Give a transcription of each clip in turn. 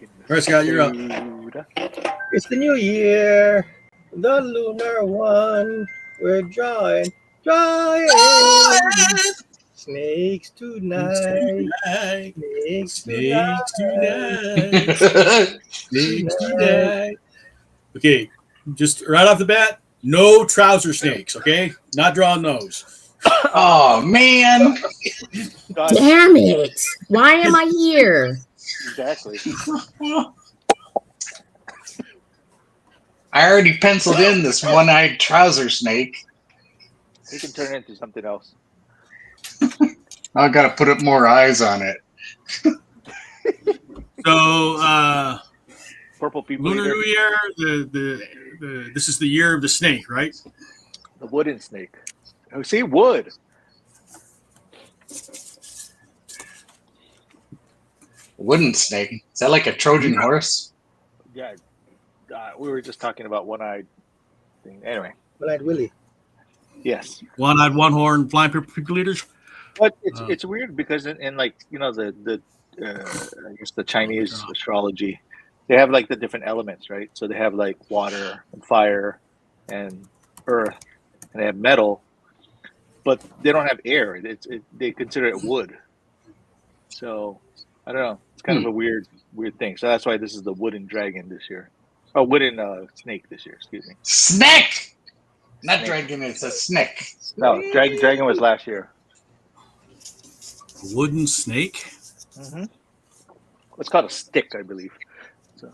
All right, Scott, you're up. It's the new year, the lunar one. We're drawing snakes tonight. Snakes tonight. Snakes tonight. Okay, just right off the bat, no trouser snakes, okay? Not drawing those. Oh, man. Damn it. Why am I here? Exactly. I already penciled in this one-eyed trouser snake. You can turn it into something else. I got to put up more eyes on it. So, Purple people. Lunar New Year, this is the year of the snake, right? The wooden snake. Oh, see, wood. Wooden snake? Is that like a Trojan horse? Yeah. We were just talking about one-eyed thing. Anyway. One-eyed Willie. Yes. One-eyed, one-horn, flying people eaters. But it's weird because in like, you know, the I guess the Chinese astrology, they have like the different elements, right? So they have like water and fire and earth, and they have metal, but they don't have air. They consider it wood. So I don't know. It's kind of a weird thing. So that's why this is the wooden dragon this year. Oh, wooden snake this year. Excuse me. Snake. Not Snake. dragon. It's a snake. No, dragon was last year. Wooden snake. Mm-hmm. It's called a stick, I believe. So.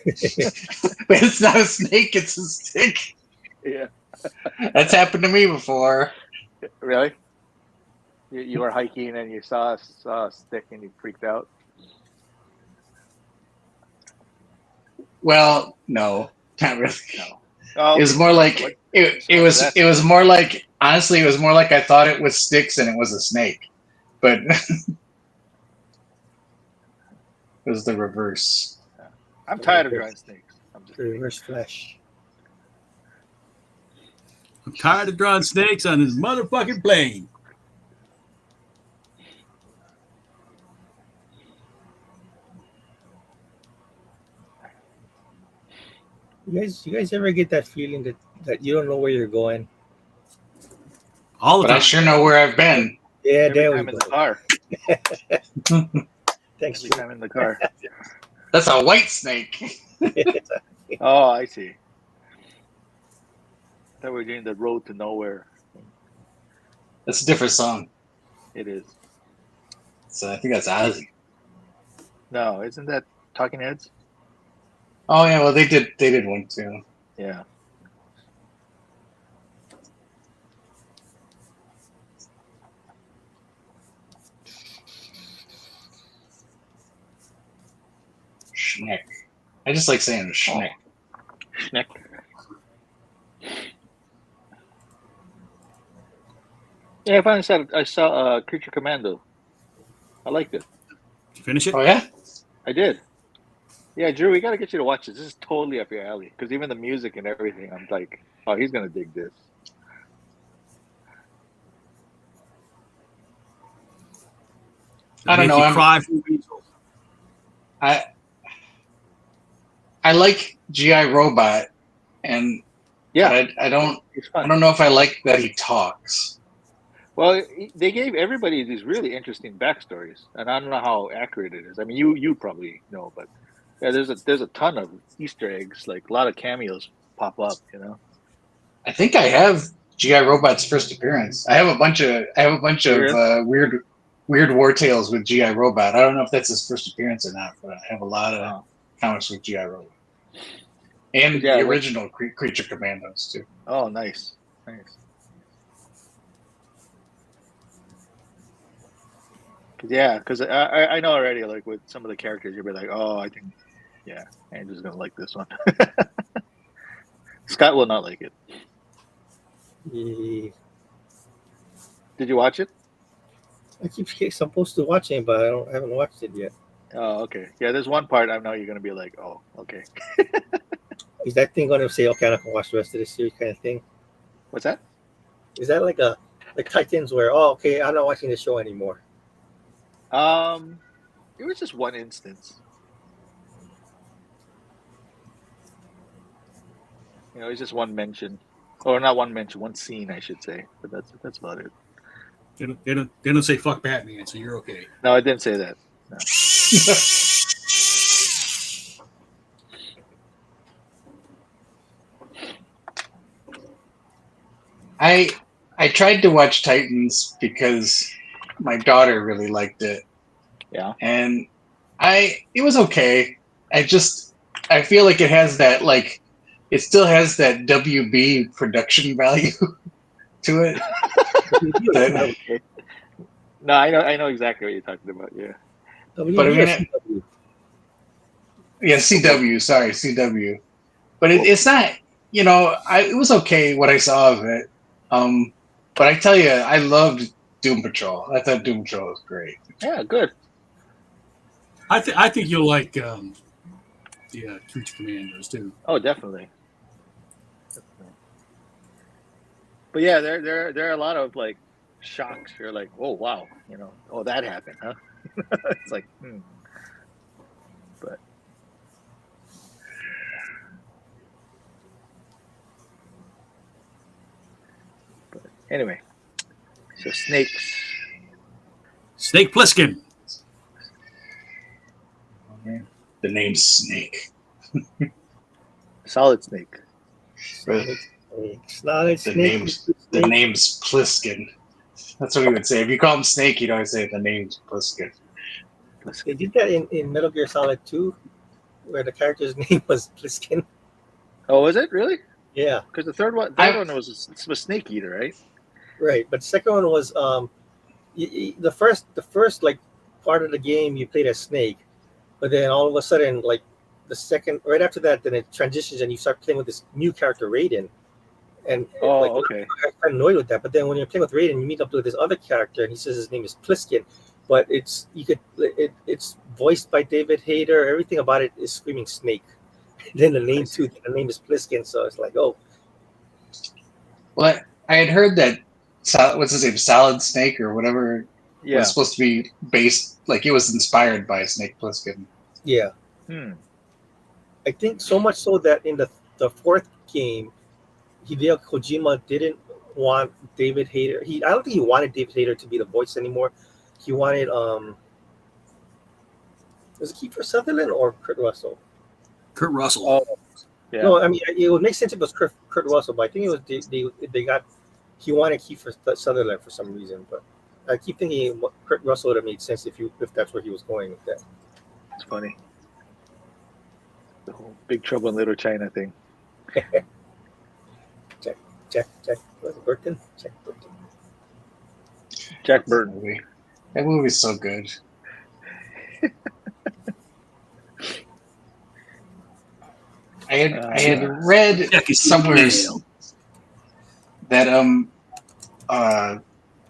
But it's not a snake. It's a stick. Yeah. That's happened to me before. Really? You were hiking and you saw a stick and you freaked out? Well, no, not really. No. Oh, it was more like it was more like, honestly, it was more like I thought it was sticks and it was a snake, but it was the reverse. I'm tired of drawing snakes. I'm just Reverse flesh. I'm tired of drawing snakes on this motherfucking plane. You guys ever get that feeling that you don't know where you're going? All the But time. I sure know where I've been. Yeah, every there we time in go. the car. Thanks, Every time in the car. That's a white snake. Oh, I see. That we're doing the road to nowhere. That's a different song. It is. So I think that's Ozzy. No, isn't that Talking Heads? Oh yeah, well they did one too. Yeah. Schneck. I just like saying schneck. Schneck. Yeah, I finally saw Creature Commando. I liked it. Did you finish it? Oh yeah? I did. Yeah, Drew, we got to get you to watch this. This is totally up your alley. Because even the music and everything, I'm like, oh, he's going to dig this. I don't Make know. you cry for Weasel. I like GI Robot, and Yeah, I don't it's fun. know if I like that he talks. Well, they gave everybody these really interesting backstories, and I don't know how accurate it is. I mean, you probably know, but yeah, there's a ton of Easter eggs, like a lot of cameos pop up. You know, I think I have GI Robot's first appearance. I have a bunch of weird war tales with GI Robot. I don't know if that's his first appearance or not, but I have a lot of comics with GI Robot and the original Creature Commandos too. Oh, nice. Yeah, because I know already, like with some of the characters, you'll be like, oh, I think, yeah, Andrew's gonna like this one. Scott will not like it. Yeah. Did you watch it? I keep supposed to watch it, but I haven't watched it yet. Oh, okay. Yeah, there's one part I know you're gonna be like, oh, okay. Is that thing going to say, okay, I can watch the rest of the series kind of thing? What's that? Is that like Titans where, oh, okay, I'm not watching the show anymore? It was just one instance. You know, it's just one mention, or not one mention, one scene, I should say. But that's about it. They don't say fuck Batman, so you're okay. No, I didn't say that. No. I tried to watch Titans because my daughter really liked it. Yeah. And it was okay. I feel like it has that it still has that WB production value to it. Okay. No, I know exactly what you're talking about. Yeah. But I mean, yeah, CW. Sorry, CW. But it's not. It was okay what I saw of it. But I tell you, I loved Doom Patrol. I thought Doom Patrol was great. Yeah, good. I think you'll like the Creature Commandos too. Oh, definitely. But yeah, there are a lot of like shocks. You're like, oh wow, oh that happened, huh? It's like, But anyway, so snakes. Snake Plissken. The name's Snake. Solid Snake. The The name's Pliskin. That's what he would say. If you call him Snake, he'd always say the name's Pliskin. They did that in Metal Gear Solid 2, where the character's name was Pliskin. Oh, is it really? Yeah. Because the third one was Snake Eater, right? Right, but the second one was the first like part of the game you played as Snake, but then all of a sudden like the second right after that, then it transitions and you start playing with this new character Raiden, and okay. I'm annoyed with that. But then when you're playing with Raiden, you meet up with this other character and he says his name is Pliskin, but it's voiced by David Hayter. Everything about it is screaming Snake. Then the name too, the name is Pliskin, so it's like, oh. Well, I had heard that what's his name, Solid Snake or whatever, was supposed to be based, like it was inspired by Snake Plissken. Yeah. I think so much so that in the fourth game, Hideo Kojima didn't want David Hayter. I don't think he wanted David Hayter to be the voice anymore. He wanted was it Kiefer Sutherland or Kurt Russell? Kurt Russell. Oh, yeah. No, I mean it would make sense if it was Kurt Russell, but I think it was he wanted Kiefer Sutherland for some reason. But I keep thinking Kurt Russell would have made sense if that's where he was going with that. It's funny. The whole Big Trouble in Little China thing. Jack was it Burton? Jack Burton. That movie's so good. I had read somewhere that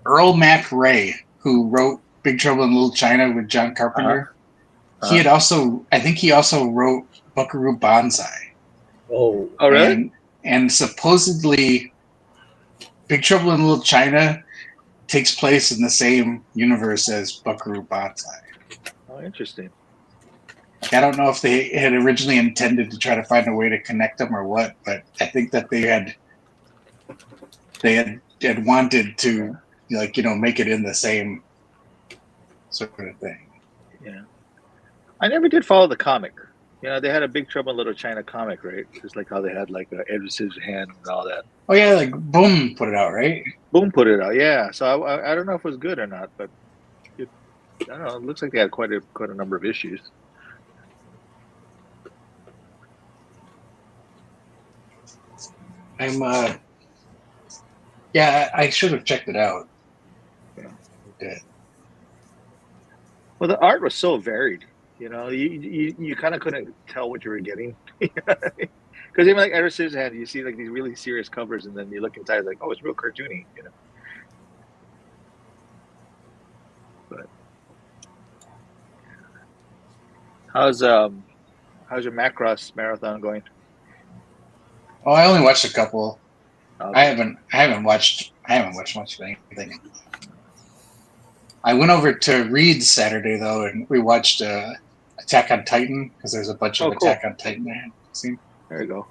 Earl Mac Ray, who wrote Big Trouble in Little China with John Carpenter, he also wrote Buckaroo Banzai. Oh, really? And supposedly, Big Trouble in Little China takes place in the same universe as Buckaroo Banzai. Oh, interesting. I don't know if they had originally intended to try to find a way to connect them or what, but I think that they had wanted to, make it in the same sort of thing. Yeah. I never did follow the comic. They had a Big Trouble in Little China comic, right? Just like how they had like Edward Scissorhands and all that. Oh yeah, like Boom put it out, right? Boom put it out, yeah. So I don't know if it was good or not, but I don't know. It looks like they had quite a number of issues. I should have checked it out. Yeah. Well, the art was so varied. You kind of couldn't tell what you were getting. Because even like Edward Scissorhands, you see like these really serious covers, and then you look inside, like, oh, it's real cartoony. But how's your Macross marathon going? Oh, I only watched a couple. Okay. I haven't watched much of anything. I went over to Reed's Saturday though, and we watched Attack on Titan because there's a bunch of Attack on Titan there. There you go.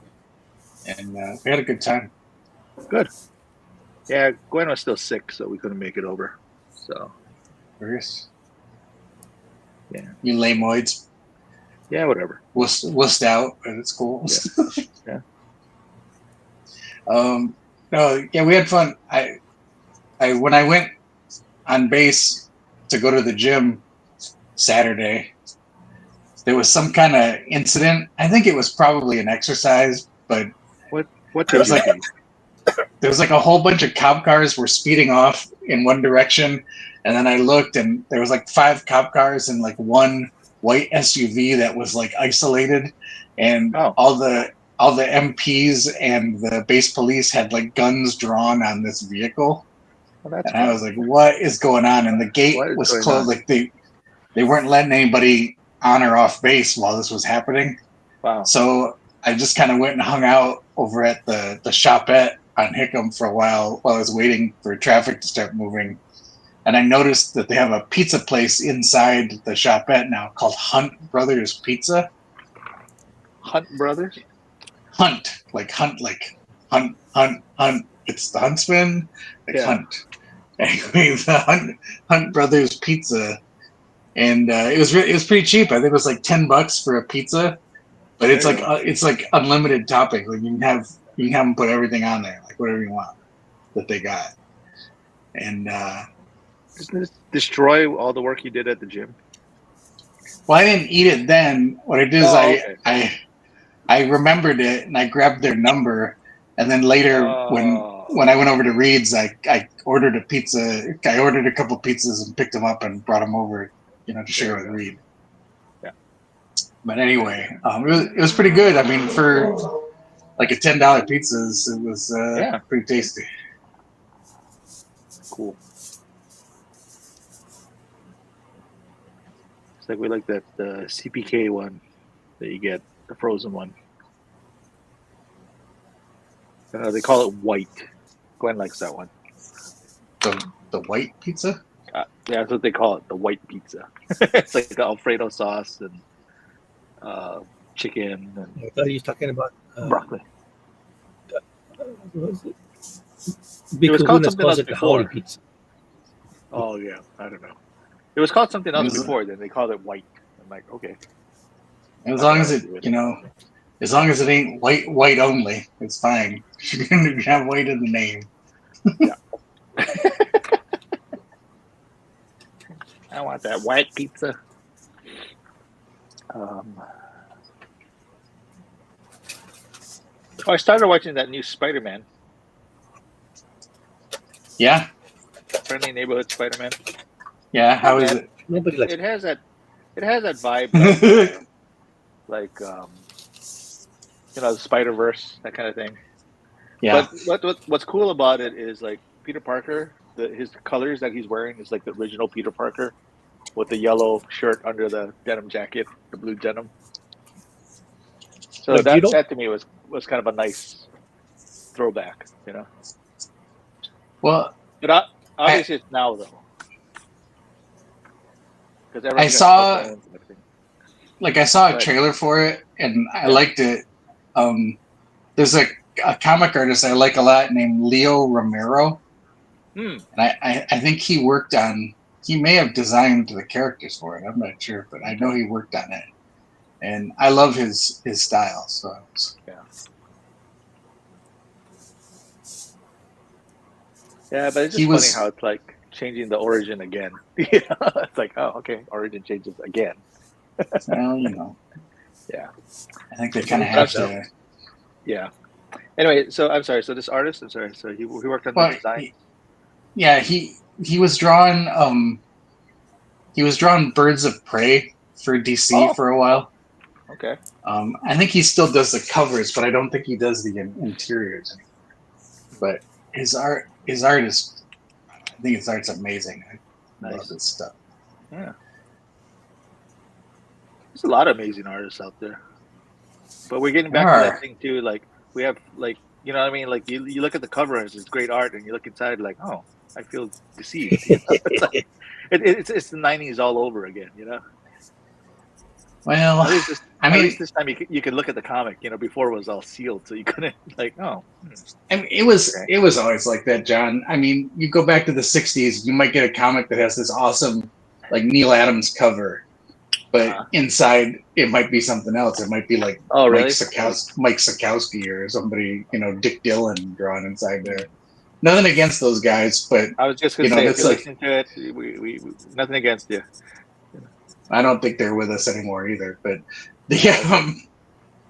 and we had a good time. Good. Yeah, Gwen was still sick, so we couldn't make it over. So. Curious. Yeah. You lamoids. Yeah, whatever. Wussed out, but it's cool. Yeah. No, yeah, we had fun. I when I went on base to go to the gym Saturday, there was some kind of incident. I think it was probably an exercise, but What there was did you there was like a whole bunch of cop cars were speeding off in one direction, and then I looked and there was like 5 cop cars and like one white SUV that was like isolated, and Oh. all the MPs and the base police had like guns drawn on this vehicle. Well, that's And I was like, what is going on? And the gate What is was going closed. on? Like they weren't letting anybody on or off base while this was happening. Wow. So I just kind of went and hung out over at the shopette on Hickam for a while I was waiting for traffic to start moving. And I noticed that they have a pizza place inside the shopette now called Hunt Brothers Pizza. Hunt Brothers? Hunt. Hunt. It's the Huntsman, like Yeah. Hunt. Anyway, the Hunt Brothers Pizza. And it was pretty cheap. I think it was like $10 for a pizza, but it's like unlimited topping. Like you can have them put everything on there, like whatever you want that they got. And Doesn't this destroy all the work you did at the gym? well, I didn't eat it then. What I did is I remembered it and I grabbed their number, and then later when I went over to Reed's, I ordered a pizza. I ordered a couple pizzas and picked them up and brought them over, to share with Reed. Yeah. But anyway, it was pretty good. I mean, for like a $10 pizza, it was pretty tasty. Cool. It's like we like that CPK one that you get, the frozen one. They call it white. Gwen likes that one. The white pizza? Yeah, that's what they call it, the white pizza. It's like the Alfredo sauce and chicken and I thought he was talking about broccoli. What was it? It was called something else the Howdy before. pizza. Oh yeah, I don't know. It was called something else before, then they called it white. I'm like, okay. As long as as long as it ain't white only, it's fine. You can have white in the name. Yeah. I want that white pizza. I started watching that new Spider-Man. Yeah. Friendly Neighborhood Spider-Man. Yeah. How is it? Nobody likes It has that vibe, like the Spider-Verse, that kind of thing. Yeah. But what's cool about it is like Peter Parker, his colors that he's wearing is like the original Peter Parker with the yellow shirt under the denim jacket, the blue denim. So Like that to me was kind of a nice throwback, Well, But obviously it's now though. I saw a trailer for it and I liked it. There's a comic artist I like a lot named Leo Romero. And I think he may have designed the characters for it. I'm not sure, but I know he worked on it. And I love his style. So yeah, but it's just funny how it's like changing the origin again. It's like, oh, okay, origin changes again. Well, Yeah. I think they kind of have to. Yeah. Anyway, so I'm sorry. So this artist, so he worked on the design. He was drawing. He was drawing Birds of Prey for DC for a while. Okay. I think he still does the covers, but I don't think he does the interiors anymore. But his art is. I think his art's amazing. I love his stuff. Yeah. There's a lot of amazing artists out there. But we're getting back to that thing too. Like we have, like, you know what I mean? Like you look at the cover and it's great art, and you look inside like, oh, I feel deceived. It's like, it's the '90s all over again. Well, I At mean, least this time you could look at the comic. You know, before it was all sealed, so you couldn't like. Oh, I mean, it was Okay. always like that, John. I mean, you go back to the '60s, you might get a comic that has this awesome, like Neil Adams cover, but inside it might be something else. It might be like oh, really? Mike Sikowski or somebody, Dick Dillon drawn inside there. Nothing against those guys, but I was just gonna say, if that's you're like listening to it, we nothing against you. I don't think they're with us anymore either. But the Okay.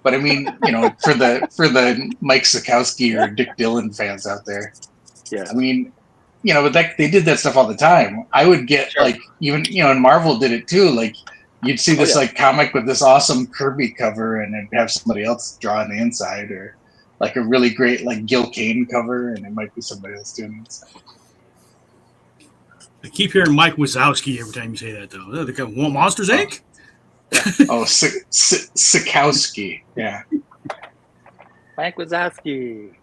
but I mean, for the Mike Sikowski or Dick Dillon fans out there, Yeah. I mean, but they did that stuff all the time. I would get Sure. like even and Marvel did it too. Like you'd see this yeah. like comic with this awesome Kirby cover, and it'd have somebody else draw on the inside, or like a really great like Gil Kane cover, and it might be somebody else doing the inside. I keep hearing Mike Wazowski every time you say that, though. They got Monsters Inc. Oh, Sikowski. Yeah. Mike Wazowski.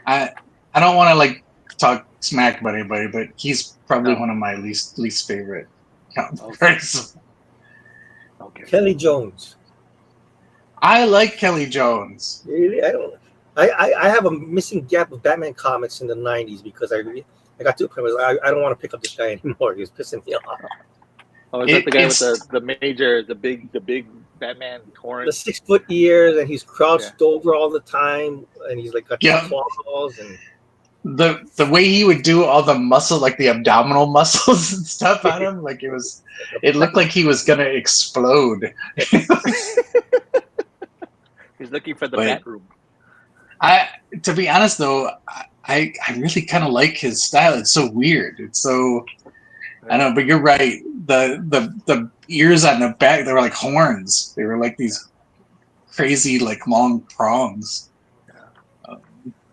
I don't want to like talk smack about anybody, but he's probably No. one of my least favorite counterparts. Okay. Kelly Jones. I like Kelly Jones. Really, I don't. I have a missing gap of Batman comics in the '90s because I got to a point where I don't want to pick up this guy anymore. He was pissing me off. Oh, is that the guy with the big Batman horn? The 6 foot ears, and he's crouched over all the time, and he's like got claws and. The way he would do all the muscle, like the abdominal muscles and stuff on him, like it looked like he was gonna explode. He's looking for the bat room. To be honest though, I really kind of like his style. It's so weird. It's so I don't know, but you're right. The ears on the back, they were like horns. They were like these crazy like long prongs.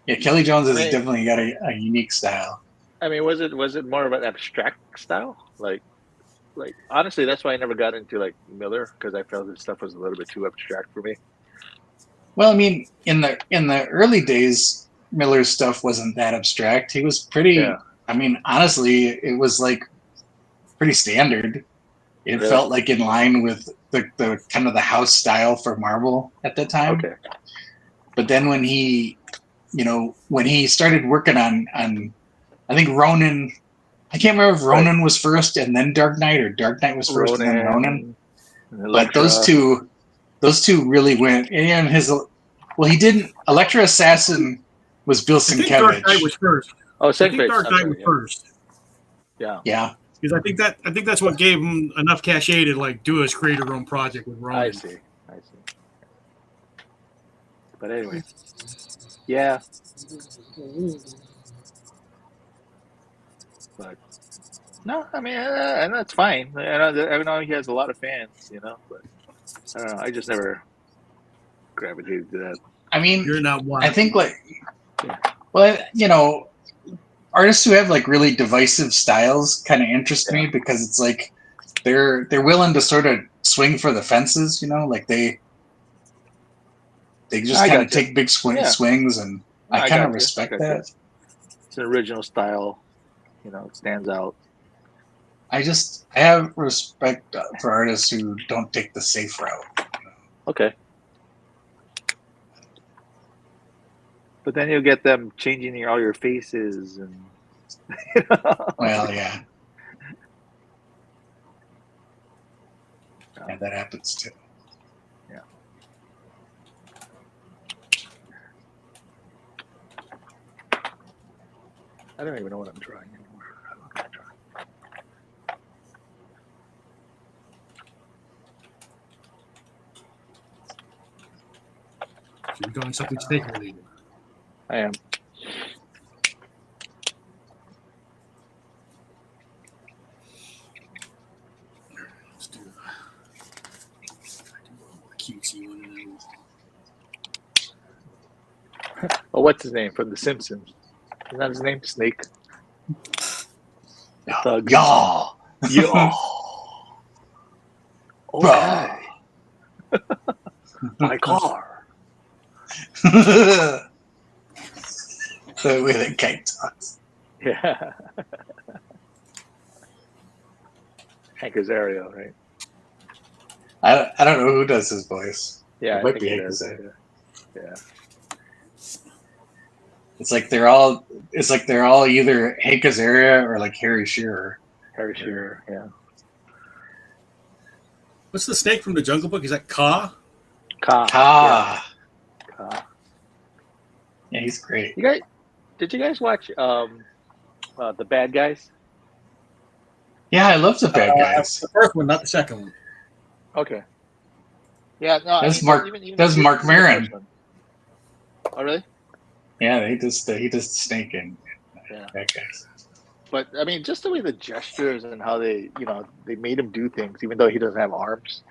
Yeah, Kelly Jones has definitely got a unique style. I mean, was it more of an abstract style? Like honestly, that's why I never got into like Miller, because I felt his stuff was a little bit too abstract for me. Well, I mean, in the early days, Miller's stuff wasn't that abstract. He was pretty. Yeah. I mean, honestly, it was like pretty standard. It felt like in line with the kind of the house style for Marvel at the time. Okay. But then when he started working on I think Ronin, I can't remember if Ronin was first and then Dark Knight, or Dark Knight was first and then Ronin. But those two really went. And he didn't. Elektra Assassin was Bill Sienkiewicz. Dark Knight was first. Oh, I think Dark Knight was first. Yeah. Yeah. Because I think that's what gave him enough cachet to like do his creator-owned project with Ronin. I see. But anyway, yeah. But no, I mean, and that's fine. I know he has a lot of fans, but I don't know. I just never gravitated to that. I mean, you're not one. I think artists who have like really divisive styles kind of interest me, because it's like they're willing to sort of swing for the fences, like they just kind of take big swings, and I kind of respect that. It's an original style, it stands out. I have respect for artists who don't take the safe route. Okay. But then you'll get them changing all your faces and. Well, yeah. Yeah, that happens too. Yeah. I don't even know what I'm drawing anymore. You're doing something snake related. I am. Let's do a cutesy one. Oh, what's his name from The Simpsons? Isn't that his name? Snake. Thug. Yeah. Okay. My car. The way that guy talks. Yeah. Hank Azario, right? I don't know who does his voice. Yeah, It I might think be it is. Hikazari. Yeah. It's like they're all either Hank Azaria or like Harry Shearer. Harry Shearer. Yeah. What's the snake from the Jungle Book? Is that Ka? Ka. Ah, Yeah. Ka. yeah, he's great. Did you guys watch The Bad Guys? Yeah, I love the bad guys. The first one, not the second one. Okay. Yeah, no, I That's mean, Mark. That's Mark the Maron. first one. Oh, really? Yeah, he does the snake in Yeah. Bad Guys. But I mean, just the way the gestures and how they made him do things, even though he doesn't have arms,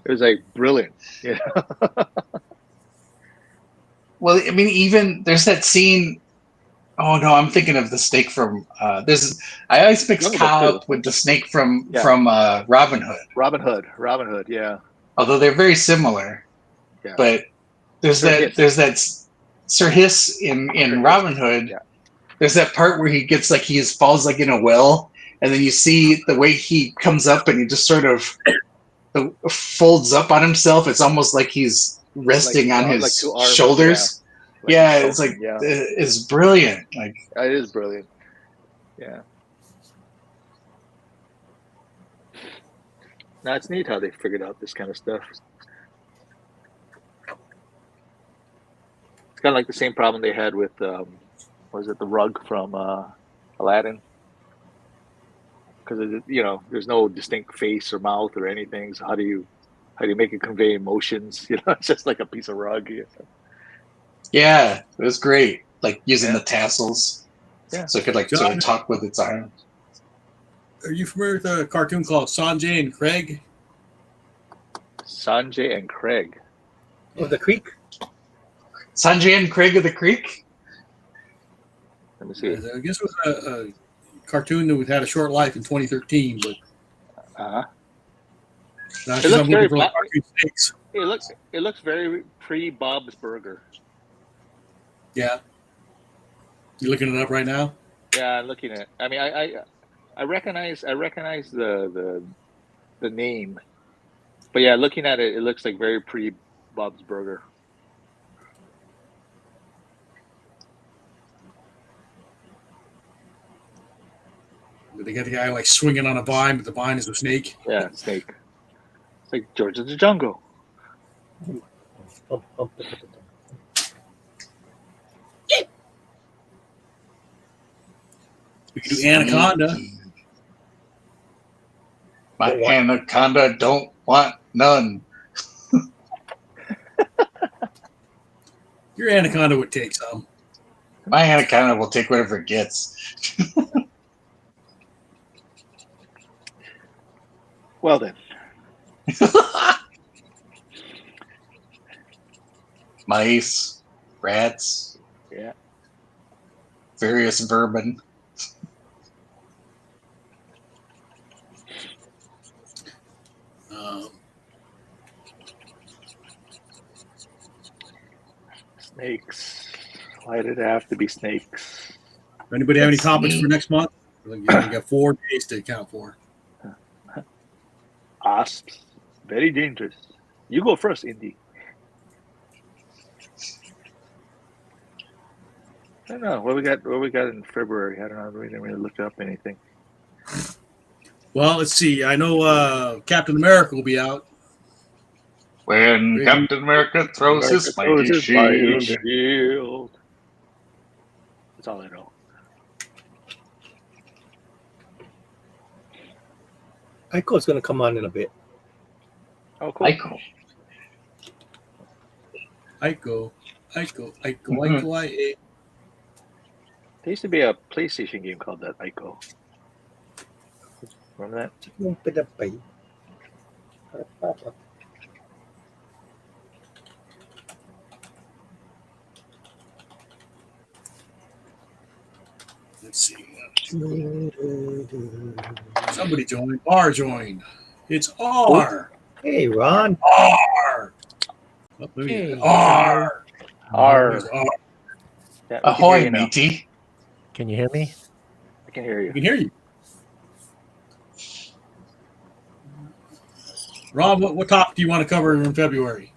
it was like brilliant. Yeah. Well, I mean, even there's that scene. Oh no, I'm thinking of the snake from. I always mix Jungle Book Ka too. up with the snake from Yeah. Robin Hood. Robin Hood. Yeah. Although they're very similar, Yeah. but there's Sir Hiss. Sir Hiss in Sir Hiss. Robin Hood. Yeah. There's that part where he gets like he falls like in a well, and then you see the way he comes up and he just sort of folds up on himself. It's almost like he's resting on his like two arms, shoulders. yeah. It's like Yeah. it's brilliant. Like It is brilliant. Yeah. Now it's neat how they figured out this kind of stuff. It's kind of like the same problem they had with was it the rug from Aladdin? Because there's no distinct face or mouth or anything. So how do you make it convey emotions? It's just like a piece of rug. yeah, it was great. Like using Yeah. the tassels, Yeah. so it could like sort of talk with its arms. Are you familiar with a cartoon called Sanjay and Craig? Sanjay and Craig. Oh, the creek. Sanjay and Craig of the Creek. Let me see. I guess it was a cartoon that had a short life in 2013, but Uh-huh. now It she's looks looking very for black. cartoon snakes. It looks very pre-Bob's Burger. Yeah. You looking it up right now? Yeah, I'm looking at it. I mean, I recognize the name, but yeah, looking at it, it looks like very pre-Bob's Burger. They got the guy like swinging on a vine, but the vine is a snake. Yeah, snake. It's like George of the Jungle. We could do Anaconda. My anaconda don't want none. Your Anaconda would take some. My anaconda will take whatever it gets. Well then, Mice, rats, yeah. various vermin. Snakes. Why did it have to be snakes? Anybody have any That's topics neat. for next month? We got 4 days to account for. Asps. Very dangerous. You go first, Indy. I don't know what we got in February. I don't know. We didn't really look up anything. Well, let's see. I know Captain America will be out. When Captain America throws his mighty shield. shield. That's all I know. Ico's going to come on in a bit. Oh, cool. Ico. Ico. There used to be a PlayStation game called that, Ico. Remember that? Let's see. Somebody joined. R joined. It's R. Hey, Ron. R. Oh, Hey. R. R. There's R. Yeah, we can hear Ahoy, you now. matey. Can you hear me? I can hear I you. can hear you. Rob, what topic do you want to cover in February?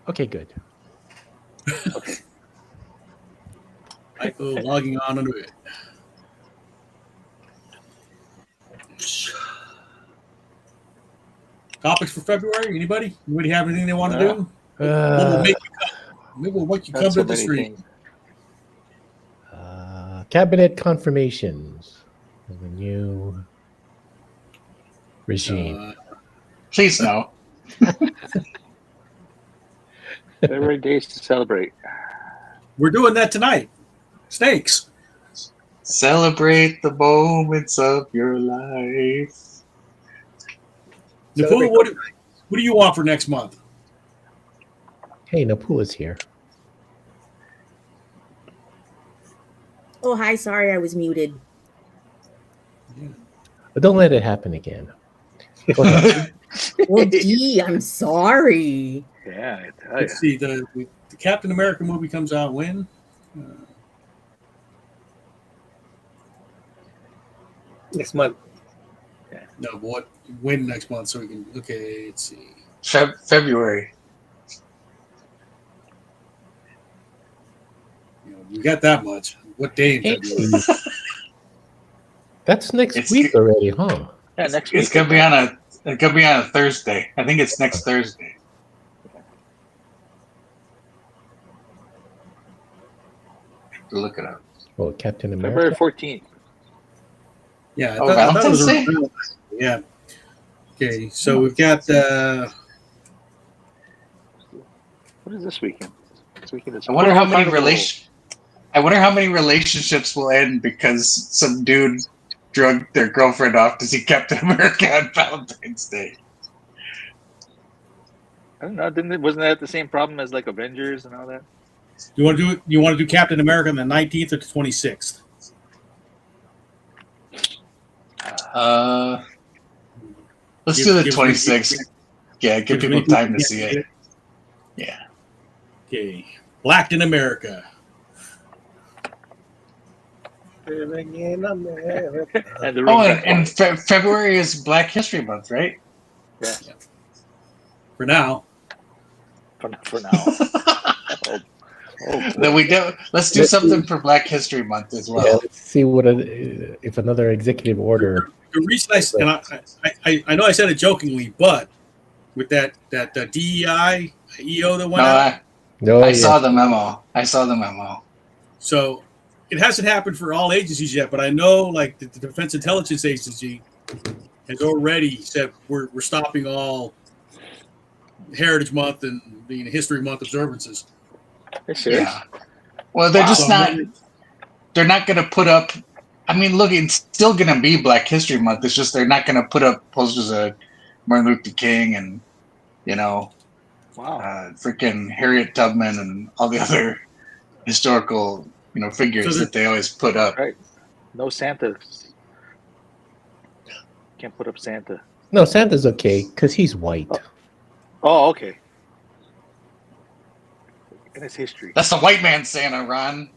Okay, good. Michael logging on into it. Topics for February? Anybody? Anybody have anything they want to do? What will make you come? Maybe we'll make you come Not so to the many stream. things. Cabinet confirmations of the new regime. Please no. February days to celebrate. We're doing that tonight. Snakes. Celebrate the moments of your life. Napul, what do you want for next month? Hey, Napul is here. Oh, hi. Sorry, I was muted. But don't let it happen again. Go ahead. Well, gee, I'm sorry. Yeah, I tell Let's see. The Captain America movie comes out when? Next month. No, but what? When next month? So we can. Okay, let's see. February. We got that much. What day in Hey, February? that's next It's- week already, huh? Yeah, next week. It's gonna be on a Thursday. I think it's next Thursday. Look it up. Oh, Captain February America. 14th. Yeah, I Oh, thought it was Valentine's Day? around- Yeah. Okay, so we've got. What is this weekend? This weekend is I wonder how many Carnival. I wonder how many relationships will end because some dude drugged their girlfriend off to see Captain America on Valentine's Day. I don't know. Wasn't that the same problem as like Avengers and all that? You want to do it? You want to do Captain America on the 19th or the 26th? Let's Give- do the give- 26th. Yeah, give people time to see it. Yeah. Okay, Black in America. Living in America. And the Oh, room got and quiet. February is Black History Month, right? Yeah, For now. for now. Oh, Then we do. Let's do something for Black History Month as Yeah, well. let's see what if another executive order. The reason I know I said it jokingly, but with that DEI EO that went out, No, I saw the memo. so it hasn't happened for all agencies yet. But I know, like the Defense Intelligence Agency has already said we're stopping all Heritage Month and the History Month observances. Are you serious? Yeah. Well, they're just So not. They're not going to put up. I mean, look, it's still going to be Black History Month. It's just they're not going to put up posters of Martin Luther King and Wow. freaking Harriet Tubman and all the other historical figures that they always put up. Right. No Santa. Can't put up Santa. No, Santa's okay because he's white. Oh, okay. And it's history. That's the white man Santa, Ron.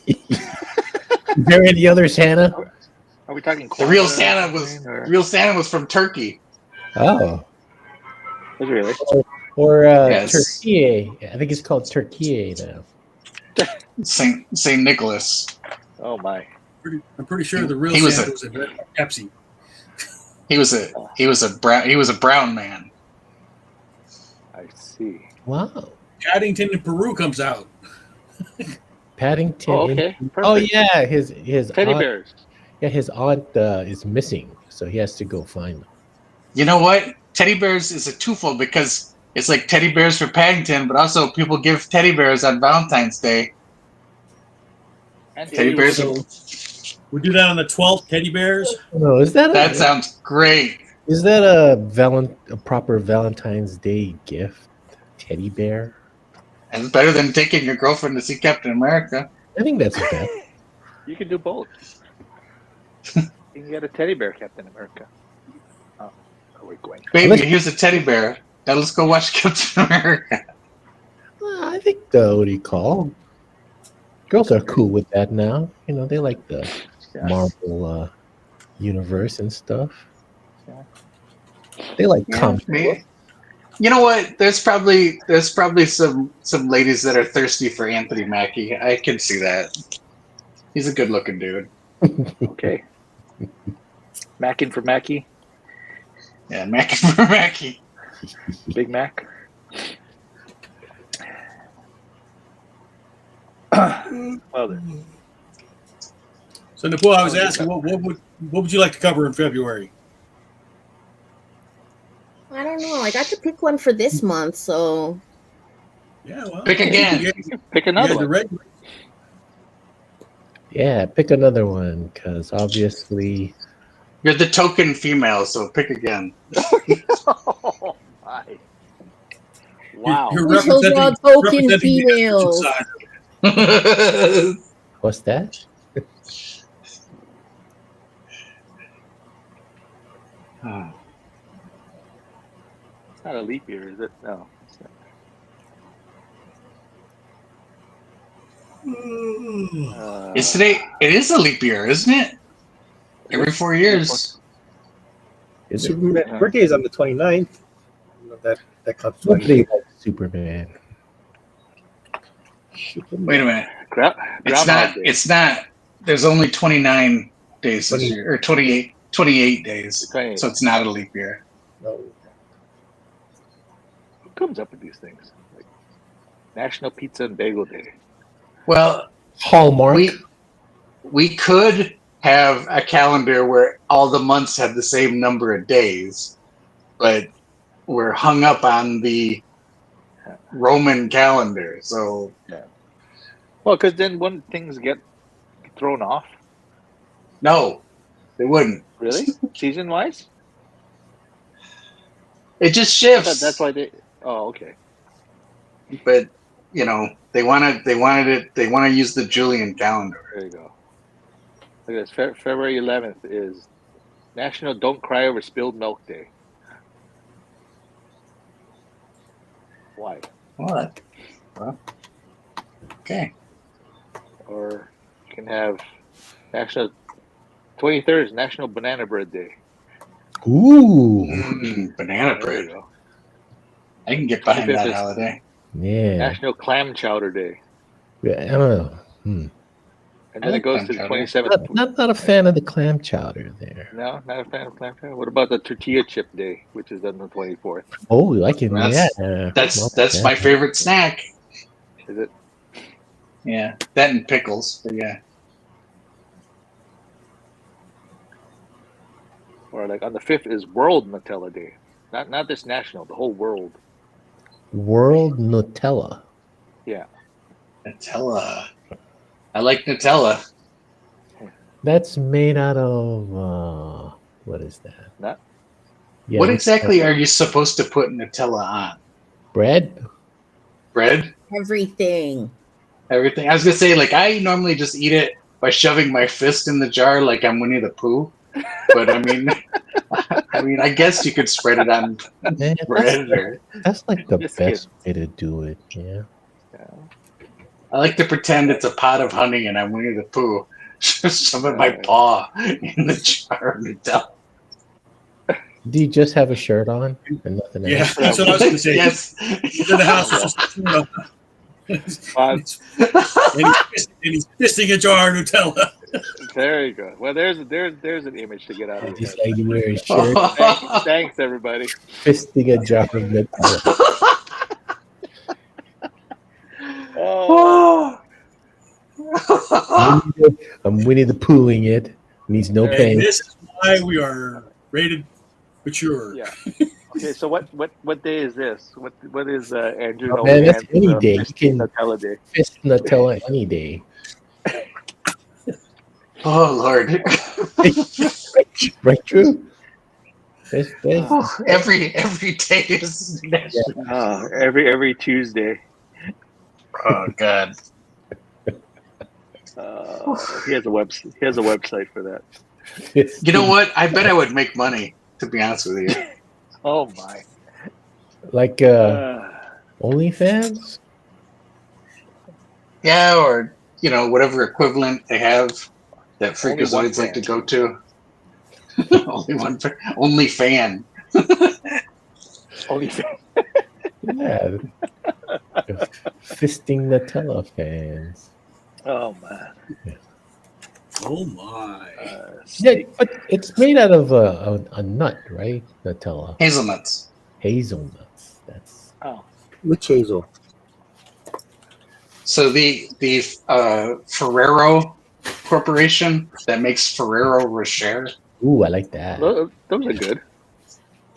Is there any other Santa? Are we talking The real Kwanzaa Santa was from Turkey. Oh, Was it really? or Yes. Turkey. I think it's called Turkey now. Saint Nicholas. Oh my. I'm pretty sure the real He was Santa was invented by Pepsi. He was a brown man. I see. Wow, Paddington in Peru comes out. Paddington. Oh, okay. Perfect. Oh yeah, his Teddy aunt, bears. yeah, his aunt is missing, so he has to go find them. You know what? Teddy bears is a twofold because it's like teddy bears for Paddington, but also people give teddy bears on Valentine's Day. And Teddy bears. We do that on the 12th. Teddy bears. No, That sounds great. is that a proper Valentine's Day gift? Teddy bear? And it's better than taking your girlfriend to see Captain America. I think that's best. You can do both. You can get a teddy bear, Captain America. Oh, where are we going? Baby, here's a teddy bear. Now let's go watch Captain America. I think what do you call? Girls are cool with that now. They like the Marvel universe and stuff. Yeah. They like Yeah, comic maybe. You know what? There's probably some ladies that are thirsty for Anthony Mackie. I can see that. He's a good looking dude. Okay. Mackin for Mackie. Yeah, Mackie for Mackie. Big Mac. Well then. So Nepal, I was asking, what would you like to cover in February? I don't know. I got to pick one for this month, so Yeah, well, Pick again. Pick another one. Yeah, pick another one because obviously You're the token female, so pick again. Oh my! Wow. You're those are representing token the estrogen females. side. what's that? It's not a leap year, is it? No. It's not. It's today. It is a leap year, isn't it? Every 4 years. Is it? Superman's birthday is on the 29th. That comes to Nobody likes Superman. Wait a minute. Groundhog Day. It's not. There's only 29 days this year, or 28 days. 28. So it's not a leap year. No. Who comes up with these things? Like National Pizza and Bagel Day. Well, Hallmark. we could have a calendar where all the months have the same number of days, but we're hung up on the Roman calendar. So Well, because then wouldn't things get thrown off? no, they wouldn't. Really? Season wise? It just shifts. That's why they. Oh, okay. But they want to use the Julian calendar. There you go. Look at this. February 11th is National Don't Cry Over Spilled Milk Day. Why? What? Well, okay. Or you can have National 23rd is National Banana Bread Day. Ooh. Banana There bread. you go. I can get behind 25th that is holiday. Yeah. National Clam Chowder Day. Yeah, I don't know. And I then like it goes clam to the chowder. 27th. Not a fan of the clam chowder there. No, not a fan of clam chowder. What about the Tortilla Chip Day, which is on the 24th? Oh, I can. That's my favorite snack. Is it? Yeah, that and pickles. But yeah. Or like on the 5th is World Nutella Day. Not this national, the whole world. World Nutella. Yeah. Nutella. I like Nutella. That's made out of what is that? Nut? Yeah, What it's exactly are you supposed to put Nutella on? bread? Bread? Everything. Everything? I was gonna say, like, I normally just eat it by shoving my fist in the jar like I'm Winnie the Pooh. But I mean, I guess you could spread it on bread. That's like the Just best way to do it. Yeah. I like to pretend it's a pot of honey and I'm Winnie the Pooh. Shoving my paw in the jar of Nutella. Do you just have a shirt on and nothing else? Yeah, that's what I was going to say. Yes. He's in the house. And he's fisting a jar of Nutella. There you go. Well, there's an image to get out of your Just head. like you wear a shirt, Thanks, everybody. fisting a jar of Nutella. Oh, I'm Winnie the Poohing it. Needs no And And pain. this is why we are rated mature. yeah. Okay, so what day is this? What is Andrew? Oh, man, that's any day. You Fisting can- Nutella Day. Fist Nutella any day. Oh Lord! Right, true. There's Every day is national. Every Tuesday. Oh God! He has a website for that. You know what? I bet I would make money. To be honest with you. Oh my. like OnlyFans? Yeah, or whatever equivalent they have that freakazoids like to go to. Only fan. Only fan. Yeah. Fisting Nutella fans. Oh man. Oh my! Yeah, Snake. but it's made out of a nut, right? Nutella. Hazelnuts. Hazelnuts. That's Oh, Which hazel? So the Ferrero Corporation that makes Ferrero Rocher, ooh, I like that. those are good.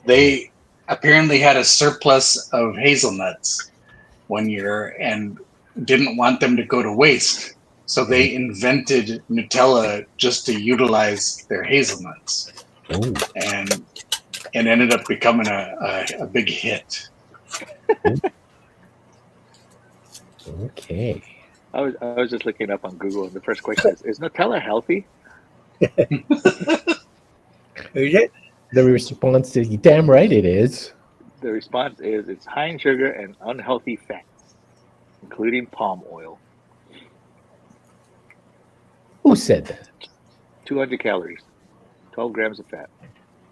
they apparently had a surplus of hazelnuts one year and didn't want them to go to waste. So they invented Nutella just to utilize their hazelnuts, Ooh, and it ended up becoming a big hit. okay. I was just looking up on Google, and the first question is Nutella healthy? Is it? The response is, "You damn right it is." The response is it's high in sugar and unhealthy fats, including palm oil. Who said that? 200 calories, 12 grams of fat,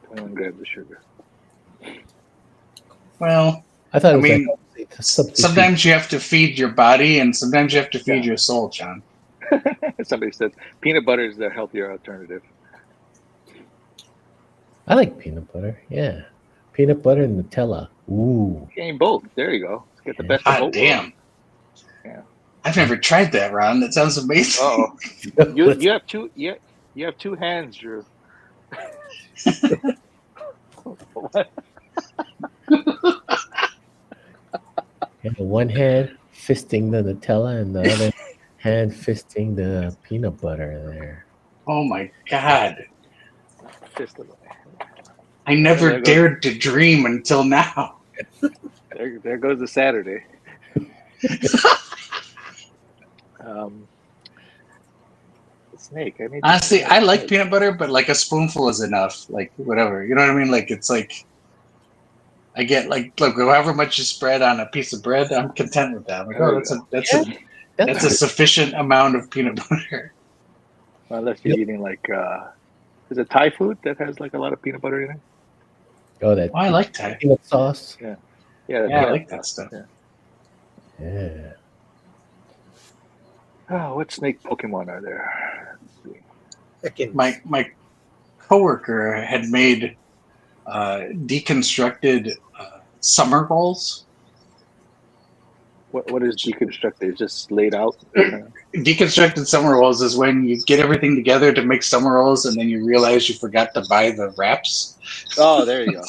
21 grams of sugar. Well, I thought I it was mean, a substitute. sometimes you have to feed your body, and sometimes you have to feed Yeah. your soul, John. Somebody said peanut butter is the healthier alternative. I like peanut butter. Yeah, peanut butter and Nutella. Ooh, Getting both. There you go. Let's get the best of God both damn. worlds. Yeah. I've never tried that, Ron. That sounds amazing. Oh, you have two. You have two hands, Drew. What? and one hand fisting the Nutella and the other hand fisting the peanut butter there. Oh my God. Fist of it. I never there goes- dared to dream until now. There goes the Saturday. Snake. I need. Honestly, I like peanut butter, but like a spoonful is enough. Like whatever, you know what I mean? Like it's like I get like however much you spread on a piece of bread, I'm content with that. I'm like, There oh, we that's a sufficient amount of peanut butter. Unless you're eating like, is it Thai food that has like a lot of peanut butter in it? Oh, that Oh, I like Thai. peanut sauce. Yeah, Yeah, I like that stuff. Yeah. Yeah. Oh, what snake Pokemon are there? Let's see. Second. My coworker had made deconstructed summer rolls. What is deconstructed? It's just laid out. Deconstructed summer rolls is when you get everything together to make summer rolls, and then you realize you forgot to buy the wraps. Oh, there you go.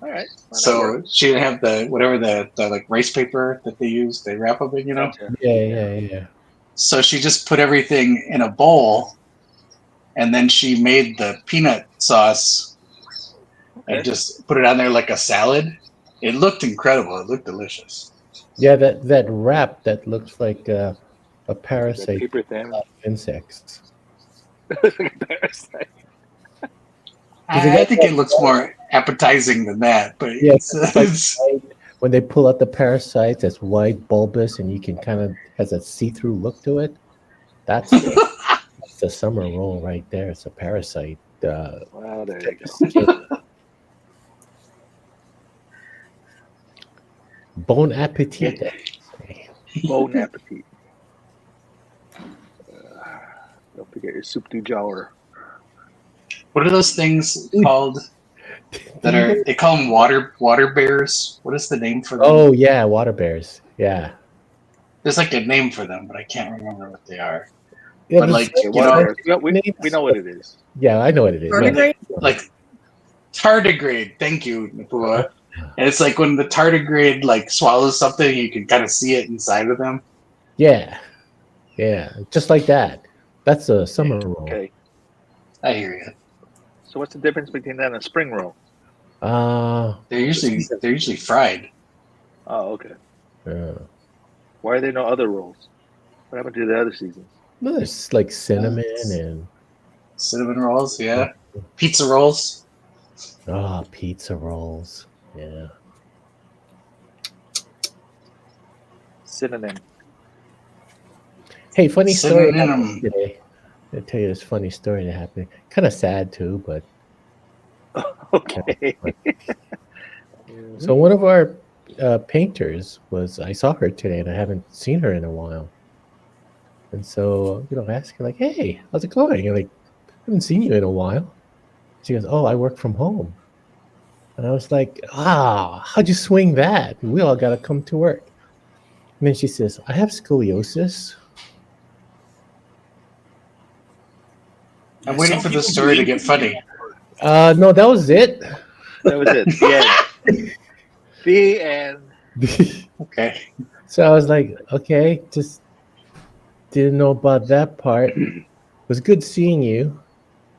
All right. Well, that So works. she didn't have the whatever the like rice paper that they use. They wrap up in, you know. Gotcha. Yeah. So she just put everything in a bowl, and then she made the peanut sauce and Okay. just put it on there like a salad. It looked incredible. It looked delicious. Yeah, that wrap that looks like a That parasite paper thin. of insects. Like a parasite. I think it looks more appetizing than that, but Yeah, it's, like when they pull out the parasites, it's white, bulbous, and you can kind of has a see-through look to it. That's the summer roll right there. It's a parasite. Wow, there you go. Bon appetit. Bon appetit. Don't forget your soup du jour. what are those things called? They call them water bears. What is the name for them? Oh yeah, water bears. Yeah. There's like a name for them, but I can't remember what they are. Yeah, But like Okay, you know, we know what it is. Yeah, I know what it is. Tardigrade? like tardigrade. Thank you, Napua. And it's like when the tardigrade like swallows something, you can kind of see it inside of them. Yeah, just like that. That's a summer roll. Okay. I hear you. So what's the difference between that and a spring roll? They're usually fried. Oh, okay. Well, Why are there no other rolls? What happened to the other seasons? there's like cinnamon and Cinnamon rolls, yeah. Pizza rolls. pizza rolls. Yeah. Synonym. Hey, funny story Synonym. happened today. I'll tell you this funny story that happened. Kind of sad too, but Okay. so one of our painters was I saw her today, and I haven't seen her in a while. And so, I asked her like, "Hey, how's it going?" And like, I haven't seen you in a while. She goes, "Oh, I work from home." And I was like, how'd you swing that? We all got to come to work. And then she says, "I have scoliosis." I'm waiting for the story to get funny. No, that was it. That was it. The end. Okay. So I was like, okay, just didn't know about that part. It was good seeing you.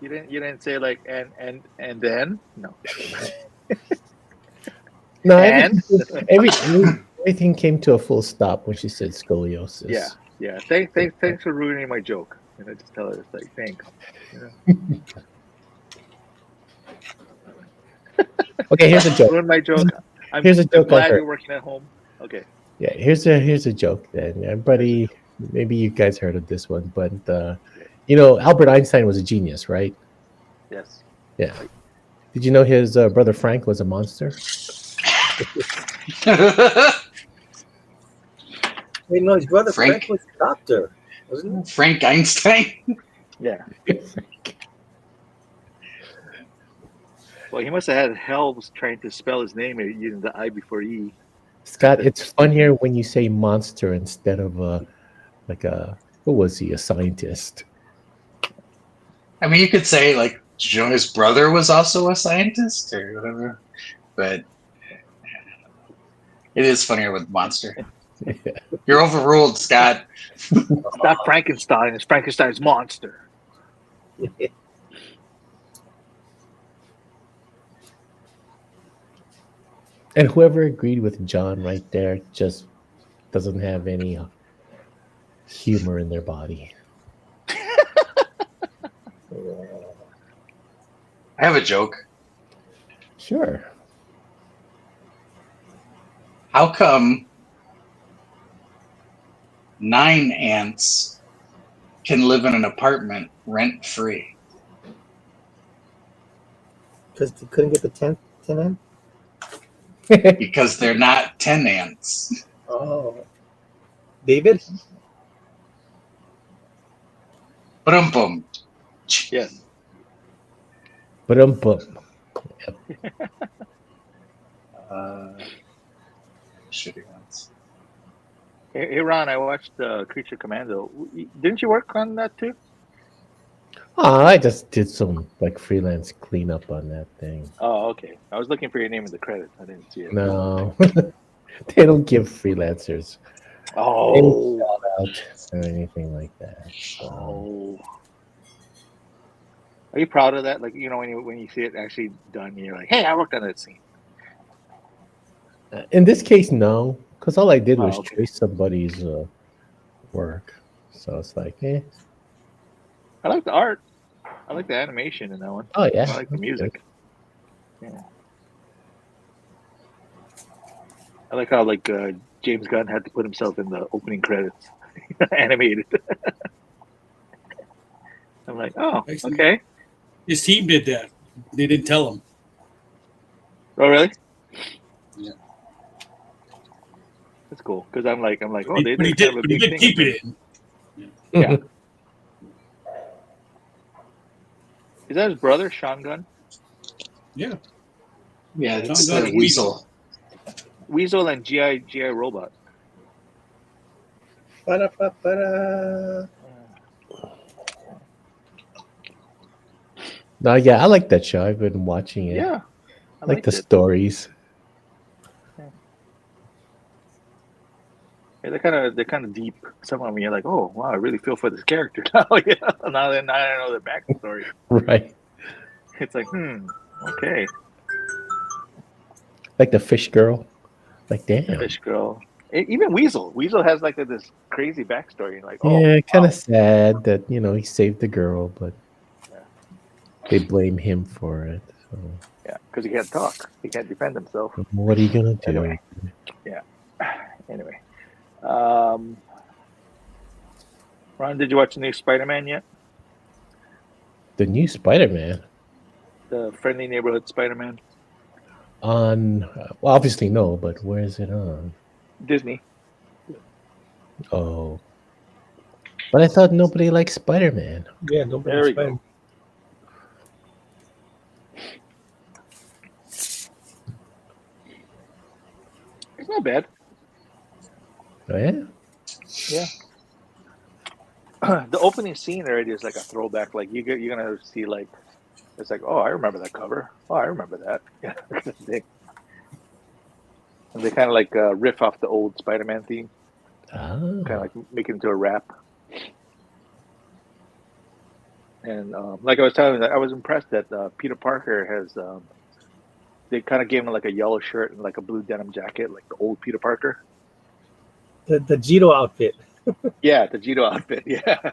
You didn't say like and then no. No, And everything came to a full stop when she said scoliosis. yeah. Thanks for ruining my joke. Just tell her it's like thanks. Okay, here's a joke. Ruin my joke. Here's a joke I glad heard. you're working at home. Okay. Yeah, here's a joke then. Everybody, maybe you guys heard of this one, but Albert Einstein was a genius, right? Yes. Yeah. Did you know his brother Frank was a monster? Wait, no, his brother Frank? Frank was a doctor, wasn't he? Frank Einstein. Yeah. Well, he must have had hell trying to spell his name using the I before E. Scott, it's funnier when you say monster instead of what was he, a scientist? I mean, you could say like Jonah's brother was also a scientist or whatever, but it is funnier with monster. You're overruled, Scott. It's not Frankenstein. It's Frankenstein's monster. And whoever agreed with John right there just doesn't have any humor in their body. I have a joke. Sure. How come 9 ants can live in an apartment rent free? Because they couldn't get the 10 in? Because they're not 10 ants. Oh. David? Ba-dum-bum. Yes. But Shitty ones. Hey, Ron, I watched Creature Commando. Didn't you work on that too? I just did some like freelance cleanup on that thing. Oh, okay. I was looking for your name in the credits. I didn't see it. No, they don't give freelancers any Oh. shout out or anything like that. So. Oh. Are you proud of that? Like, when you see it actually done, you're like, hey, I worked on that scene. In this case, no, because all I did was okay. trace somebody's work. So it's like, I like the art. I like the animation in that one. Oh yeah, I like the music. Yeah. I like how James Gunn had to put himself in the opening credits, animated. I'm like, oh, okay. His team did that. They didn't tell him. Oh, really? Yeah. That's cool because I'm like, oh, but he did keep it in. Yeah. Is that his brother, Sean Gunn? Yeah. Yeah, it's Weasel. Weasel and G.I. Robot. Ba-da-ba-ba-da. No, yeah, I like that show. I've been watching it. Yeah. I like the stories. Yeah, they're kind of deep. Some of them you're like, oh wow, I really feel for this character now. Now I know their backstory. Right. It's like, okay. Like the fish girl. Like damn. The fish girl. Even Weasel. Weasel has like this crazy backstory. Like, yeah, kind of sad that he saved the girl, but they blame him for it. So. Yeah, because he can't talk. He can't defend himself. What are you gonna do? Anyway. Yeah. Anyway. Ron, did you watch the new Spider-Man yet? The new Spider-Man? The Friendly Neighborhood Spider-Man? On well, obviously no, but where is it on? Disney. Oh, but I thought nobody liked Spider-Man. Yeah, nobody. There we go. It's not bad. Oh, yeah. Yeah. The opening scene already is like a throwback. Like you're gonna see like it's like, oh, I remember that cover. Oh, I remember that. Yeah, and they kind of like riff off the old Spider-Man theme, kind of like make it into a rap. And like I was telling you, I was impressed that Peter Parker has. They kind of gave him like a yellow shirt and like a blue denim jacket, like the old Peter Parker. The Jito outfit. Yeah, the Jito outfit. Yeah.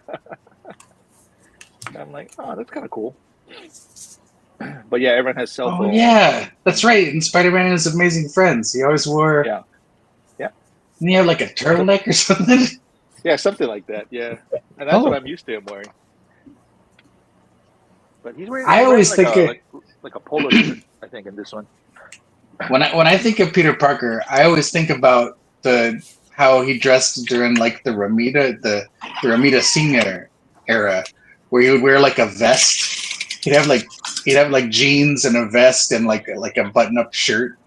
I'm like, oh, that's kind of cool. But yeah, everyone has cell phones. Oh yeah, that's right. In Spider-Man and His Amazing Friends, he always wore. Yeah. Didn't he have like a turtleneck or something? Yeah, something like that. Yeah, and that's what I'm used to him wearing. But he's wearing. I always think like a polo shirt. I think in this one. When I think of Peter Parker, I always think about how he dressed during like the Ramita Senior era, where he would wear like a vest. He'd have like jeans and a vest and like a button-up shirt.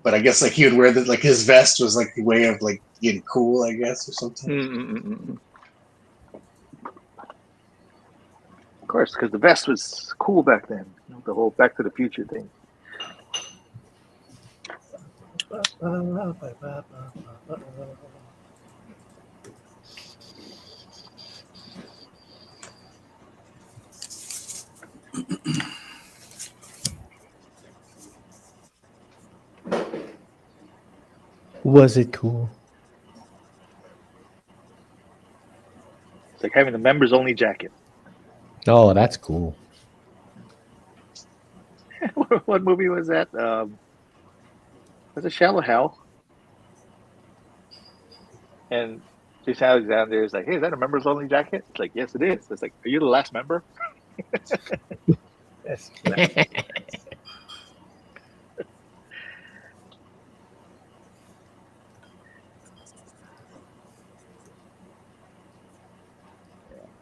But I guess like he would wear like his vest was like the way of like getting cool, I guess, or something. Mm-mm-mm. Of course, because the vest was cool back then. The whole Back to the Future thing. Was it cool? It's like having the members only jacket. Oh, that's cool. What movie was that? Was it Shallow Hal? And Jason Alexander is like, hey, is that a members only jacket? It's like, yes, it is. It's like, are you the last member? Yes.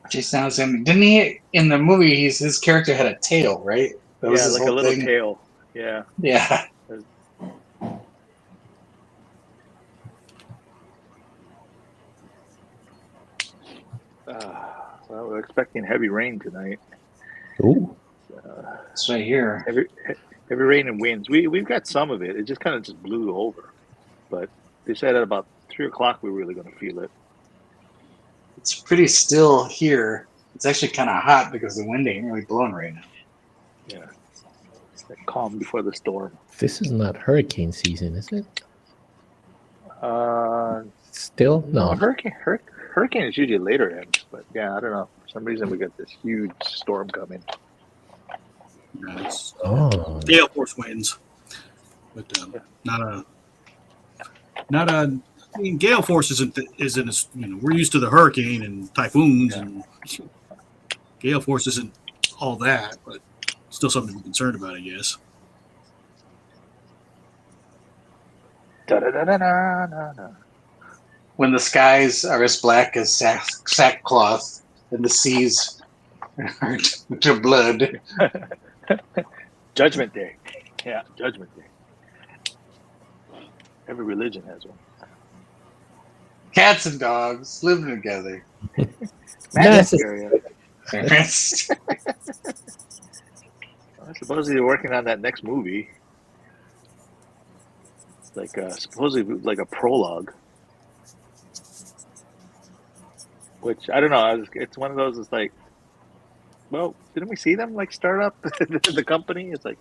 Jason Alexander, didn't he in the movie? His character had a tail, right? That was Yeah, his like a whole little thing. tail. Yeah. Yeah. Well, we're expecting heavy rain tonight. Ooh. It's right here. Heavy rain and winds. We've got some of it. It just kind of just blew over. But they said at about 3 o'clock we're really going to feel it. It's pretty still here. It's actually kind of hot because the wind ain't really blowing right now. Yeah. It's like calm before the storm. This is not hurricane season, is it? Still? No. Hurricane is usually later end. But yeah, I don't know. For some reason we got this huge storm coming. Yeah, it's Oh. gale force winds, but not a. I mean, gale force isn't as, we're used to the hurricane and typhoons, and gale force isn't all that, but still something to be concerned about, I guess. When the skies are as black as sackcloth and the seas are to blood. Judgment Day. Yeah, Judgment Day. Every religion has one. Cats and dogs living together. Necessary. I suppose they're working on that next movie. Like supposedly like a prologue. Which I don't know. It's one of those. It's like, well, didn't we see them like start up the company? It's like,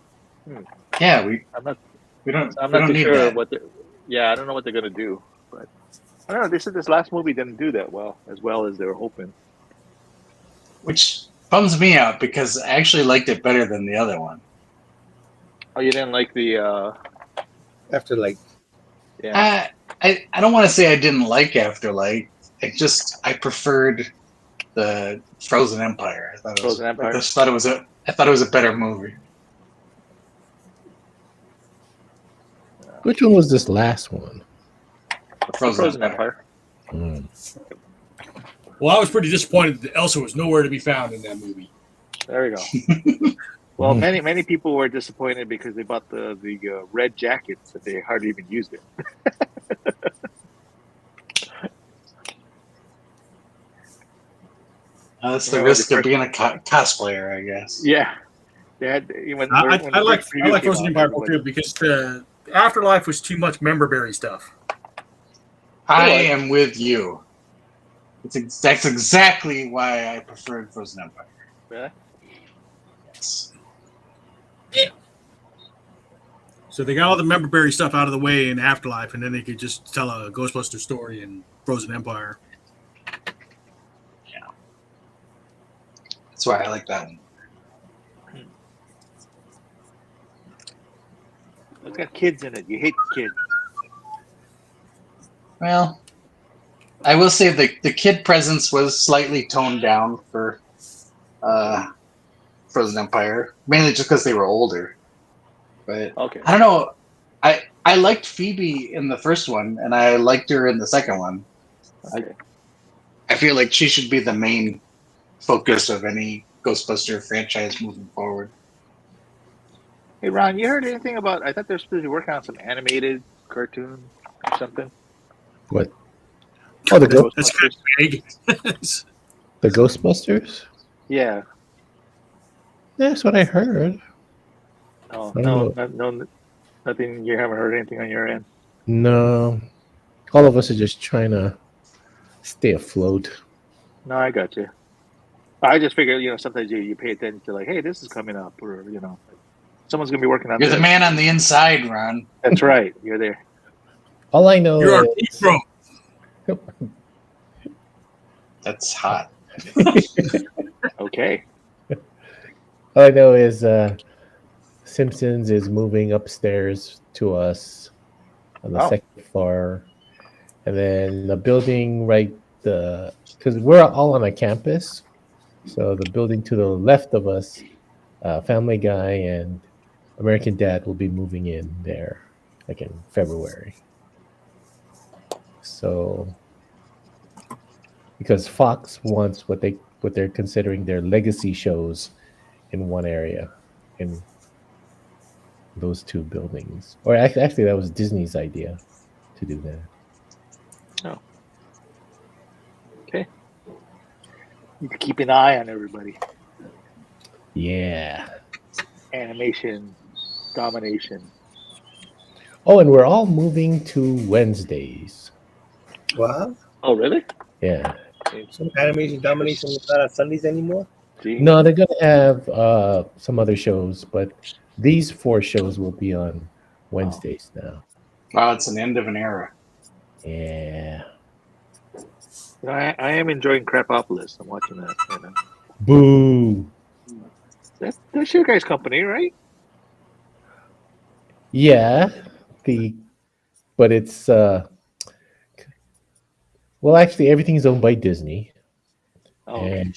yeah, I'm not too too sure that. what. I don't know what they're gonna do, but I don't know. They said this last movie didn't do that well as they were hoping. Which bums me out because I actually liked it better than the other one. Oh, you didn't like the Afterlight? Yeah. I don't want to say I didn't like Afterlight. I preferred the Frozen Empire. I thought it was a better movie. Which one was this last one? Frozen Empire. Mm. Well, I was pretty disappointed that Elsa was nowhere to be found in that movie. There you go. Well, many people were disappointed because they bought the red jackets that they hardly even used it. That's the risk of being a cosplayer, I guess. Yeah, they had when I the like first preview came Frozen out, Empire everybody- too because the Afterlife was too much memberberry stuff. I am with you. That's exactly why I preferred Frozen Empire. Really? Yes. So they got all the memberberry stuff out of the way in Afterlife, and then they could just tell a Ghostbuster story in Frozen Empire. Yeah. That's why I like that one. It's got kids in it. You hate kids. Well, I will say the kid presence was slightly toned down for Frozen Empire, mainly just because they were older. But Okay. I don't know. I liked Phoebe in the first one, and I liked her in the second one. Okay. I feel like she should be the main focus of any Ghostbuster franchise moving forward. Hey, Ron, you heard anything about? I thought they're supposed to be working on some animated cartoon or something. What? Oh, the Ghostbusters. That's kind of vague. the Ghostbusters. Yeah. That's what I heard. Oh I no, don't nothing. You haven't heard anything on your end. No, all of us are just trying to stay afloat. No, I got you. I just figured, sometimes you pay attention to like, hey, this is coming up, or someone's gonna be working on. You're the this. man on the inside, Ron. That's right. You're there. All I know You're our is pro. That's hot. Okay. all I know is Simpsons is moving upstairs to us on the Oh. second floor, and then the building because we're all on a campus, so the building to the left of us, Family Guy and American Dad will be moving in there, like in February. So, because Fox wants what they're considering their legacy shows in one area, in those two buildings. Or actually, that was Disney's idea to do that. Oh. Okay. Need to keep an eye on everybody. Yeah. Animation, domination. Oh, and we're all moving to Wednesdays. Wow. Oh, really? Yeah. Some animation domination is not on Sundays anymore. Gee. No, they're gonna have some other shows, but these 4 shows will be on Wednesdays now. Wow, it's an end of an era. Yeah. I am enjoying Crapopolis. I'm watching that. Boo. That's your guys' company, right? Yeah. But it's well, actually, everything's owned by Disney, Oh, okay.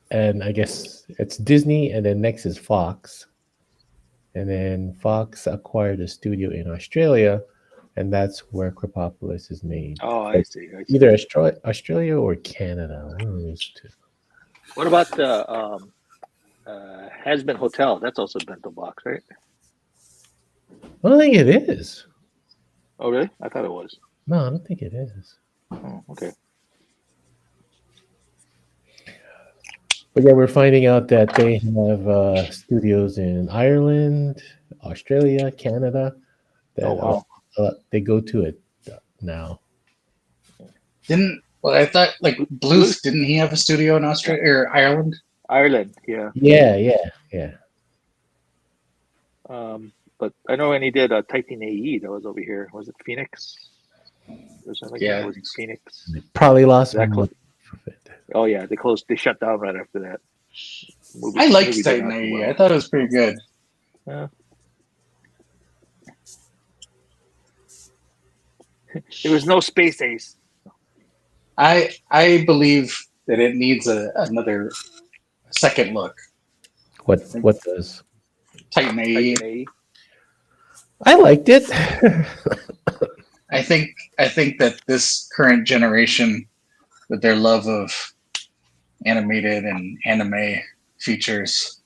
and I guess it's Disney, and then next is Fox, and then Fox acquired a studio in Australia, and that's where Crapopolis is made. Oh, I see. Either Australia or Canada. One of those two. What about the Has Been Hotel? That's also Bento Box, right? I don't think it is. Oh, really? I thought it was. No, I don't think it is. Oh, okay. But yeah, we're finding out that they have studios in Ireland, Australia, Canada. That Oh, wow. they go to it now. I thought like Bluth, didn't he have a studio in Australia or Ireland? Ireland, yeah. Yeah. But I know when he did Titan AE, that was over here. Was it Phoenix? Or something? Yeah. Was it Phoenix? They probably lost That money close. from it. Oh yeah, they shut down right after that. I liked Movie did Titan not do AE. well. I thought it was pretty good. Yeah. There was no Space Ace. I believe that it needs another second look. What does? Titan AE. Titan AE. I liked it. I think that this current generation, with their love of animated and anime features,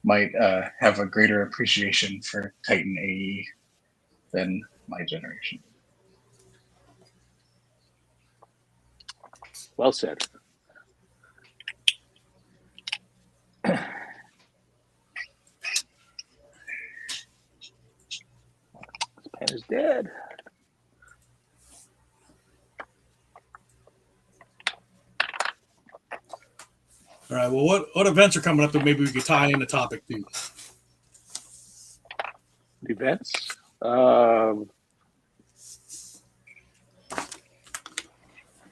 might have a greater appreciation for Titan AE than my generation. Well said. This pen is dead. All right. Well, what events are coming up that maybe we could tie in the topic to? Events.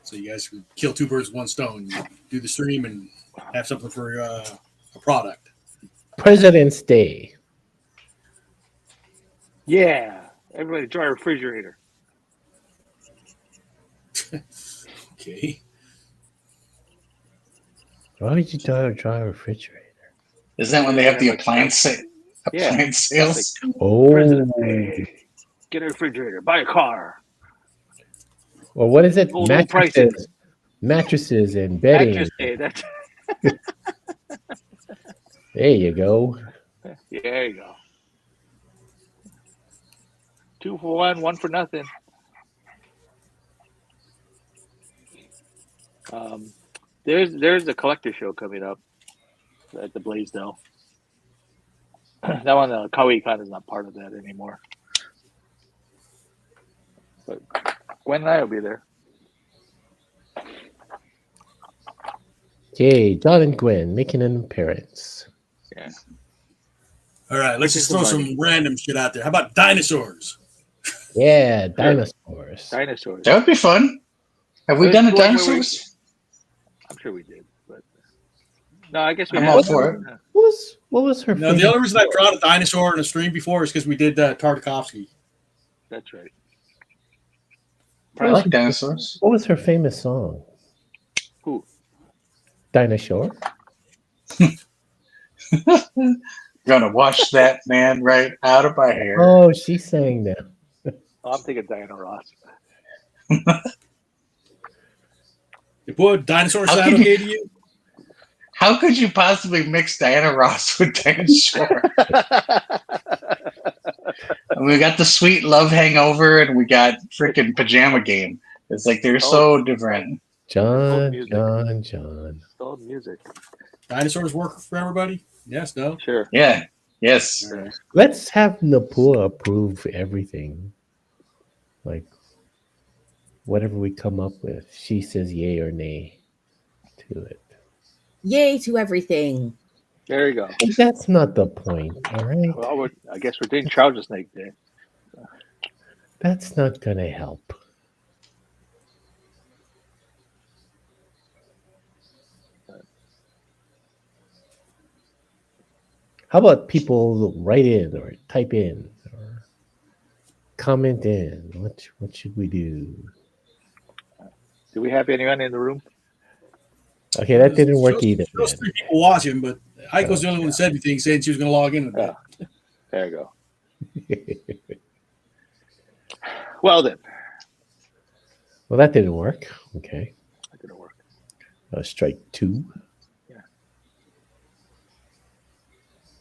So you guys can kill two birds with one stone. You do the stream and have something for a product. President's Day. Yeah. Everybody dry refrigerator. Okay. Why would you dry a refrigerator? Isn't that when they have the appliance sales? Like, Oh. President's Day. Get a refrigerator. Buy a car. Well, what is it? Gold prices. Mattresses and bedding. Mattress Day. That's There you go. Yeah, there you go. 2 for 1, 1 for nothing. There's a collector show coming up at the Blaisdell. That one, Kawi-Con is not part of that anymore. But Gwen and I will be there. Yay, John and Gwen making an appearance. Yeah. All right. Let's just throw some random shit out there. How about dinosaurs? Yeah, dinosaurs. Dinosaurs. That would be fun. Have we done a dinosaurs? I'm sure we did, but no, I guess we I'm have. all for it. What was her? No, the only reason I've drawn a dinosaur in a stream before is because we did Tartakovsky. That's right. I like dinosaurs. What was her famous song? Who? Dinosaur. Gonna wash that man right out of my hair. Oh, she sang that. Oh, I'm thinking Diana Ross. Boy, dinosaur sound okay to you? How could you possibly mix Diana Ross with dinosaur? And we got the Sweet Love Hangover, and we got freaking Pajama Game. It's like they're so different. John. Old music. Dinosaurs work for everybody? Yes, no? Sure. Yeah. Yes. Right. Let's have Napua approve everything. Like, whatever we come up with, she says yay or nay to it. Yay to everything. There you go. That's not the point, all right? Well, I guess we're doing Trouser Snake Day. That's not going to help. How about people write in or type in or comment in? What should we do? Do we have anyone in the room? Okay, that didn't work either. Those 3 people watching, but Aiko's the only one who said anything, saying she was going to log in. With that. There you go. Well then. Well, that didn't work. Okay. That didn't work. Strike 2.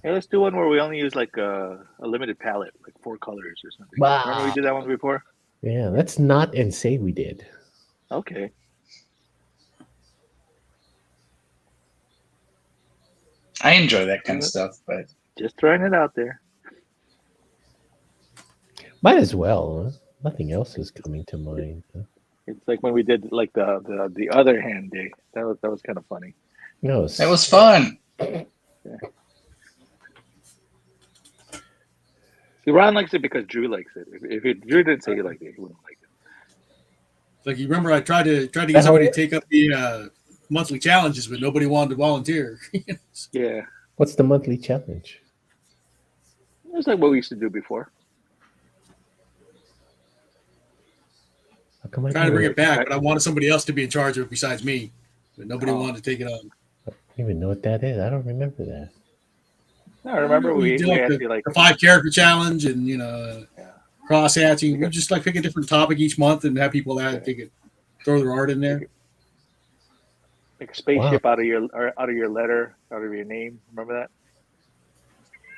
Hey, let's do one where we only use like a limited palette, like 4 colors or something. Wow. Remember we did that one before? Yeah, let's not and say we did. Okay. I enjoy that kind of stuff, but just throwing it out there. Might as well. Huh? Nothing else is coming to mind. Huh? It's like when we did like the other hand day. That was kind of funny. No, that was fun. Yeah. See, Ron likes it because Drew likes it. If Drew didn't say he liked it, he wouldn't like it. Like you remember, I tried to get somebody to take up the monthly challenges, but nobody wanted to volunteer. Yeah. What's the monthly challenge? It's like what we used to do before. How come I Trying to bring don't it back, but I wanted somebody else to be in charge of it besides me. But nobody wanted to take it on. even know what that is? I don't remember that. I remember we we do like had the, to like the 5 character challenge and yeah. cross hatching. We just like pick a different topic each month and have people add, they could throw their art in there. Make a spaceship out of your letter, out of your name. Remember that?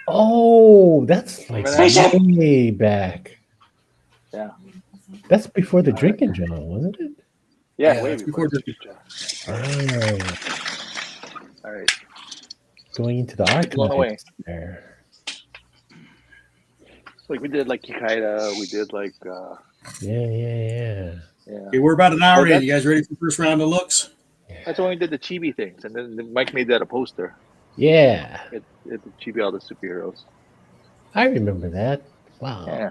Oh, that's like Remember that? way back. Yeah. That's before the drinking John, wasn't it? Yeah, Yeah, way that's before. before Oh, All right. going into the Blown away. archives there. Like we did like Kikaida, we did like Yeah. Okay, we're about an hour in. that's- You guys ready for the first round of looks? that's when we did the chibi things, and then Mike made that a poster. Yeah, It the chibi all the superheroes. I remember that. Wow. Yeah.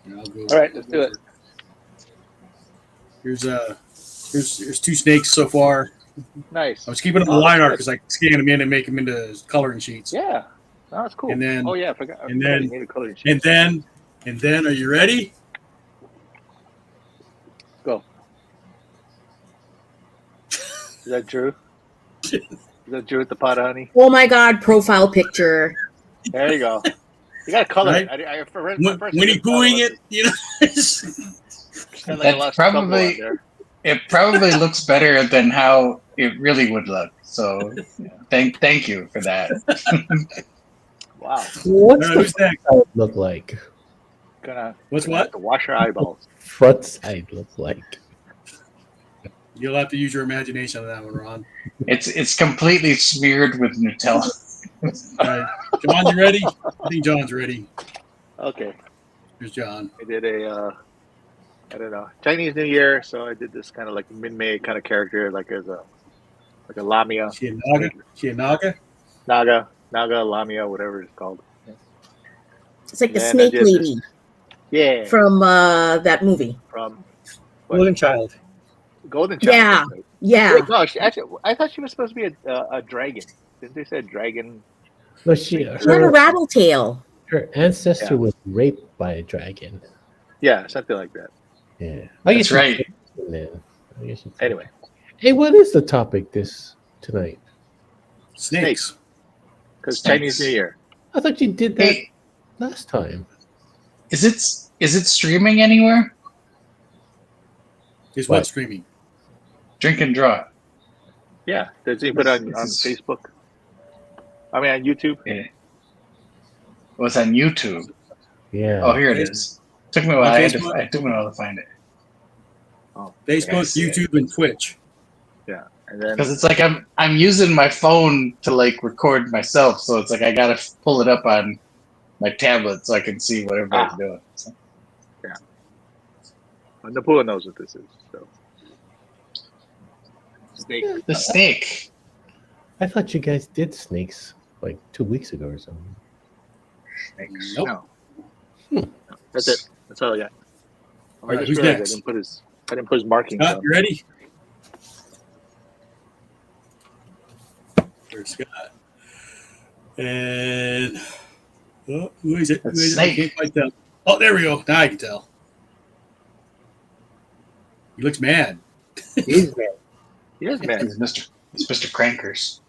Yeah, I'll go, All right, I'll let's go do it. Here's 2 snakes so far. Nice. I was keeping them in line art because I scan them in and make them into coloring sheets. Yeah. Oh, that's cool. And then- oh yeah, I forgot. and I forgot then- you made a coloring sheet. And then, are you ready? Go. Is that Drew? Is that Drew with the pot of honey? Oh my God, profile picture. There you go. You got to color Right? it. I first Winnie Poohing it, you know. Kind of like a lost couple out there. It probably looks better than how it really would look. So thank you for that. Wow. What's All right, the who's next? front side look like? What's Gonna what? have to wash your eyeballs. Front side look like? You'll have to use your imagination on that one, Ron. It's completely smeared with Nutella. All right. John, you ready? I think John's ready. Okay. Here's John. I did a I don't know, Chinese New Year, so I did this kind of like Min-Mei kind of character, like as a Lamia, She a Naga? She a Naga? Naga, Lamia, whatever it's called. It's like the Then I snake did this- lady Yeah, from that movie. from Golden Child. Golden Child. Yeah. that's right. Yeah. Wait, no, I thought she was supposed to be a dragon. Didn't they say a dragon? No, She had a her rattle tail. ancestor Yeah. was raped by a dragon. Yeah, something like that. Yeah, That's right. Anyway, Hey, what is the topic tonight? Snakes. because Snakes. Chinese New Year. I thought you did that Hey, last time. is it streaming anywhere? Is What? what streaming? Drink and Draw. Yeah, does he put on Facebook? I mean, on YouTube. Yeah. Well, it's on YouTube. Yeah. Oh, here it is. Took me a while. On It Facebook? took me a while to find it Oh, Facebook, Yes. YouTube, and Twitch. yeah, and then because it's like I'm using my phone to like record myself, so it's like I gotta pull it up on my tablet so I can see what everybody's doing. So. Napua knows what this is. So snake. The snake. I thought you guys did snakes like 2 weeks ago or something. Snakes. Nope. No. Hmm. That's it. That's all I got. All I right, just who's realized next? I didn't put his markings Scott, on. you ready? There's Scott. And who is it? Who That's is it? I Snake. can't quite tell. Oh, there we go. Now I can tell. He looks mad. He's man. He is man. It's Mr. Crankers.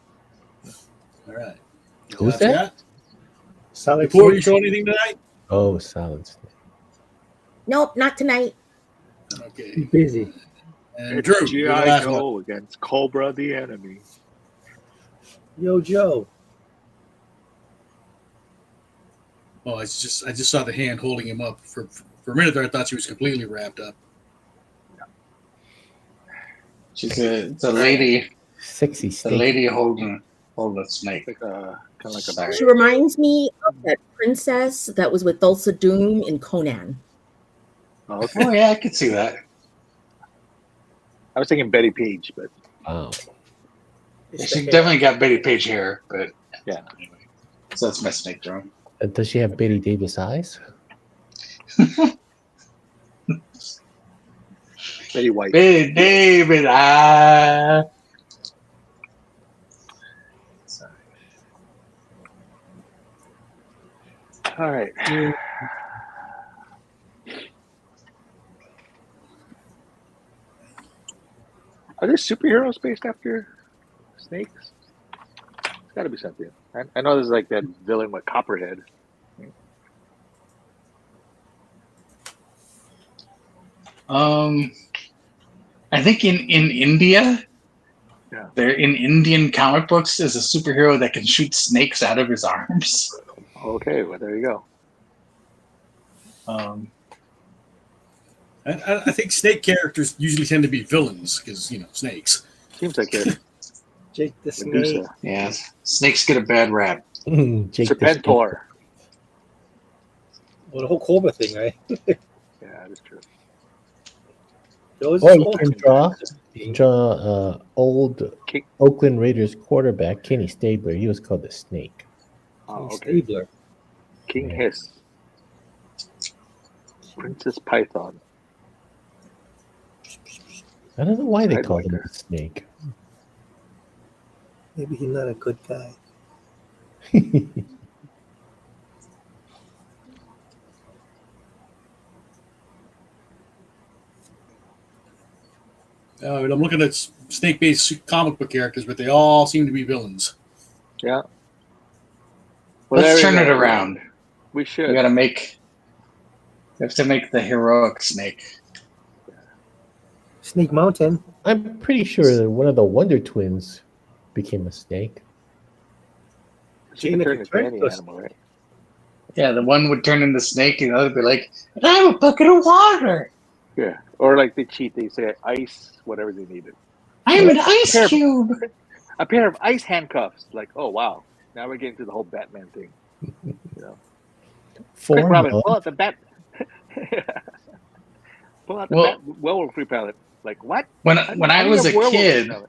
All right. Who's that? Solid Before you Snake. show anything tonight? Oh, solid snake. Nope, not tonight. Okay. Busy. And Drew, you're the G.I. last one. Joe against Cobra the enemy. Yo, Joe. Oh, I just saw the hand holding him up. For a minute there, I thought she was completely wrapped up. It's a lady. Sexy The snake. lady holding a snake. Like kind of like a Sorry. She reminds me of that princess that was with Dulce Doom in Conan. Oh, okay. Oh yeah, I could see that. I was thinking Betty Page, but Wow. Yeah, she definitely got Betty Page hair, but Yeah. Anyway, so that's my snake drum. Does she have Betty Davis eyes? Betty White. Betty David, Sorry. All right. Are there superheroes based after snakes? It's got to be sentient. I know there's like that villain with Copperhead. I think in India, Yeah. there in Indian comic books is a superhero that can shoot snakes out of his arms. Okay, well there you go. I think snake characters usually tend to be villains because snakes. Seems like it. Jake the Snake. Medusa. Yeah, snakes get a bad rap. Jake the Snake. Serpentor. Well, the whole Cobra thing, right? Yeah, that's true. Those Oh, you old can draw old King, Oakland Raiders quarterback Kenny Stabler. He was called the Snake. oh, okay. Stabler. King Yeah. Hiss. Princess Python. I don't know why they called him Sidewinder. the Snake. Maybe he's not a good guy. I'm looking at snake-based comic book characters, but they all seem to be villains. Yeah. Well, Let's there turn we it go. around. We should. We have to make the heroic snake. Snake Mountain. I'm pretty sure that one of the Wonder Twins became a snake. She can Jane turn could into turn any to a animal, right? Yeah, the one would turn into snake, and the other would be like, "I'm a bucket of water. Yeah. Or like they cheat. They say ice, whatever they needed. I'm an ice cube." A pair of ice handcuffs. Like, oh wow. Now we're getting to the whole Batman thing. Quick, Robin, pull out the bat. Pull out the bat werewolf repellent. Like what? When I was a kid, repellent?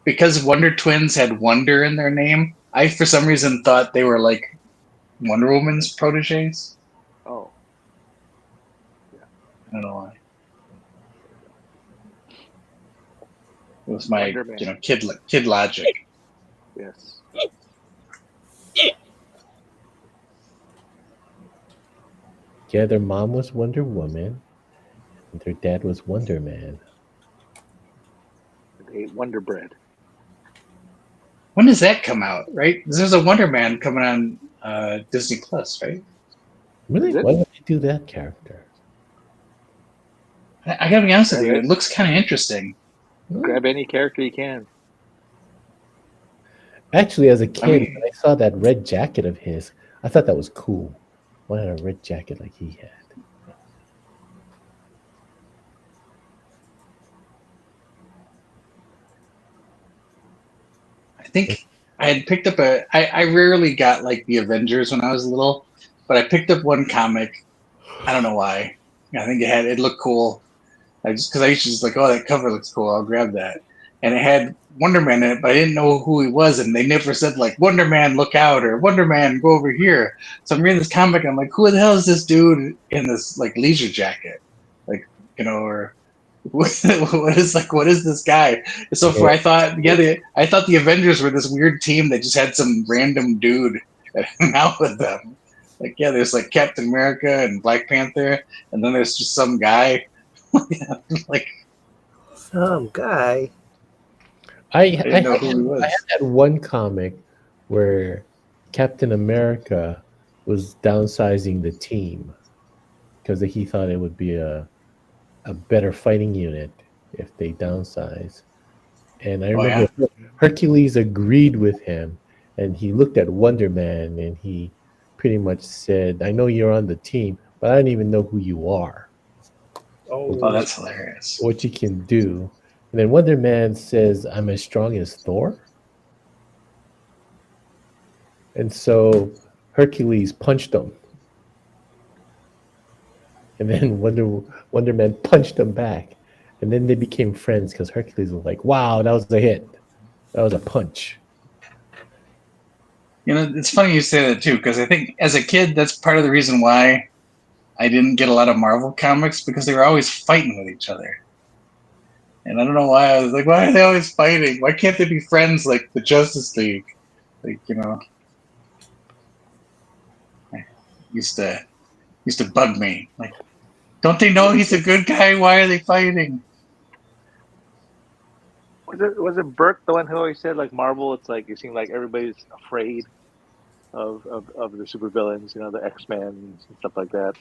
because Wonder Twins had Wonder in their name, I for some reason thought they were like Wonder Woman's proteges. Oh. I don't know why. It was my kid logic. Yes. Yeah, their mom was Wonder Woman, and their dad was Wonder Man. They ate Wonder Bread. When does that come out? Right? There's a Wonder Man coming on Disney Plus, right? Really? Is it? Why would they do that character? I gotta be honest with you, it looks kind of interesting. Grab any character you can. Actually, as a kid, mean- when I saw that red jacket of his, I thought that was cool. I wanted a red jacket like he had. I think I had picked up I rarely got like the Avengers when I was little, but I picked up one comic. I don't know why. I think it looked cool. Because I used to just like, oh, that cover looks cool. I'll grab that. And it had Wonder Man in it, but I didn't know who he was, and they never said like Wonder Man, look out, or Wonder Man, go over here. So I'm reading this comic, and I'm like, who the hell is this dude in this like leisure jacket, like or what is this guy? And so I thought, I thought the Avengers were this weird team that just had some random dude that hung out with them. Like there's like Captain America and Black Panther, and then there's just some guy. Like Some guy. I didn't know who he was. I had that one comic where Captain America was downsizing the team because he thought it would be a better fighting unit if they downsize. And I remember Hercules agreed with him, and he looked at Wonder Man and he pretty much said, I know you're on the team, but I don't even know who you are. Oh, That's hilarious. What you can do. And then Wonder Man says, I'm as strong as Thor. And so Hercules punched him. And then Wonder Man punched him back. And then they became friends because Hercules was like, wow, that was a hit. That was a punch. It's funny you say that too, because I think as a kid, that's part of the reason why I didn't get a lot of Marvel comics, because they were always fighting with each other. And I don't know why. I was like, why are they always fighting? Why can't they be friends like the Justice League? Like, used to bug me. Like, don't they know he's a good guy? Why are they fighting? Was it Burke the one who always said like Marvel? It's like it seemed like everybody's afraid of the supervillains, the X-Men and stuff like that.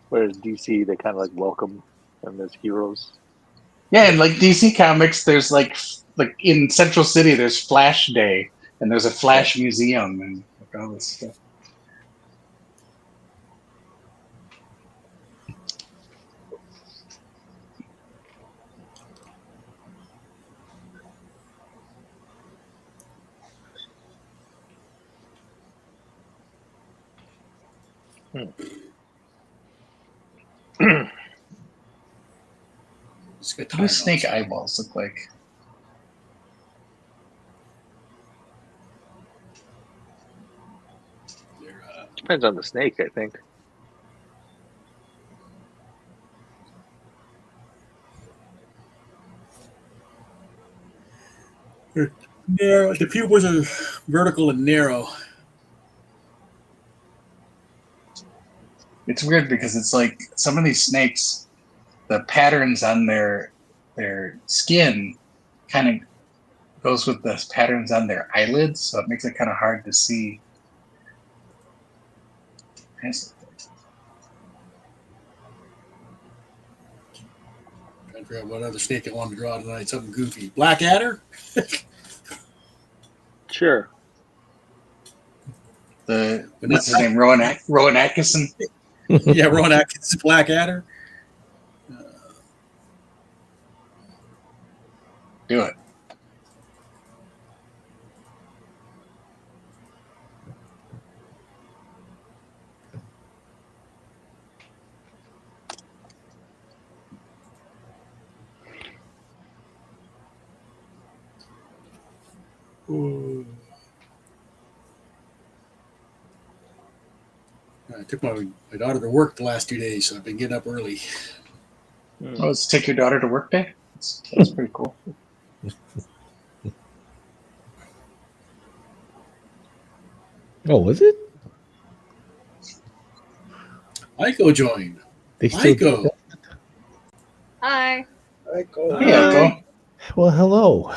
Whereas DC, they kind of like welcome them as heroes. Yeah, and like DC Comics, there's like in Central City, there's Flash Day, and there's a Flash Museum, and like all this stuff. What do snake eyeballs look like? Depends on the snake, I think. Narrow. The pupils are vertical and narrow. It's weird because it's like some of these snakes, the patterns on their skin kind of goes with the patterns on their eyelids, so it makes it kind of hard to see. Trying to figure out what other snake I want to draw tonight. Something goofy. Black adder? Sure. What's his name? Rowan Atkinson? Yeah, Rowan Atkinson, Black adder. Do it. Ooh. I took my daughter to work the last 2 days, so I've been getting up early. Oh, let's take your daughter to work day? That's pretty cool. Oh, was it? Aiko joined. They still Aiko. Hi. Aiko. Hey, Echo. Well, hello.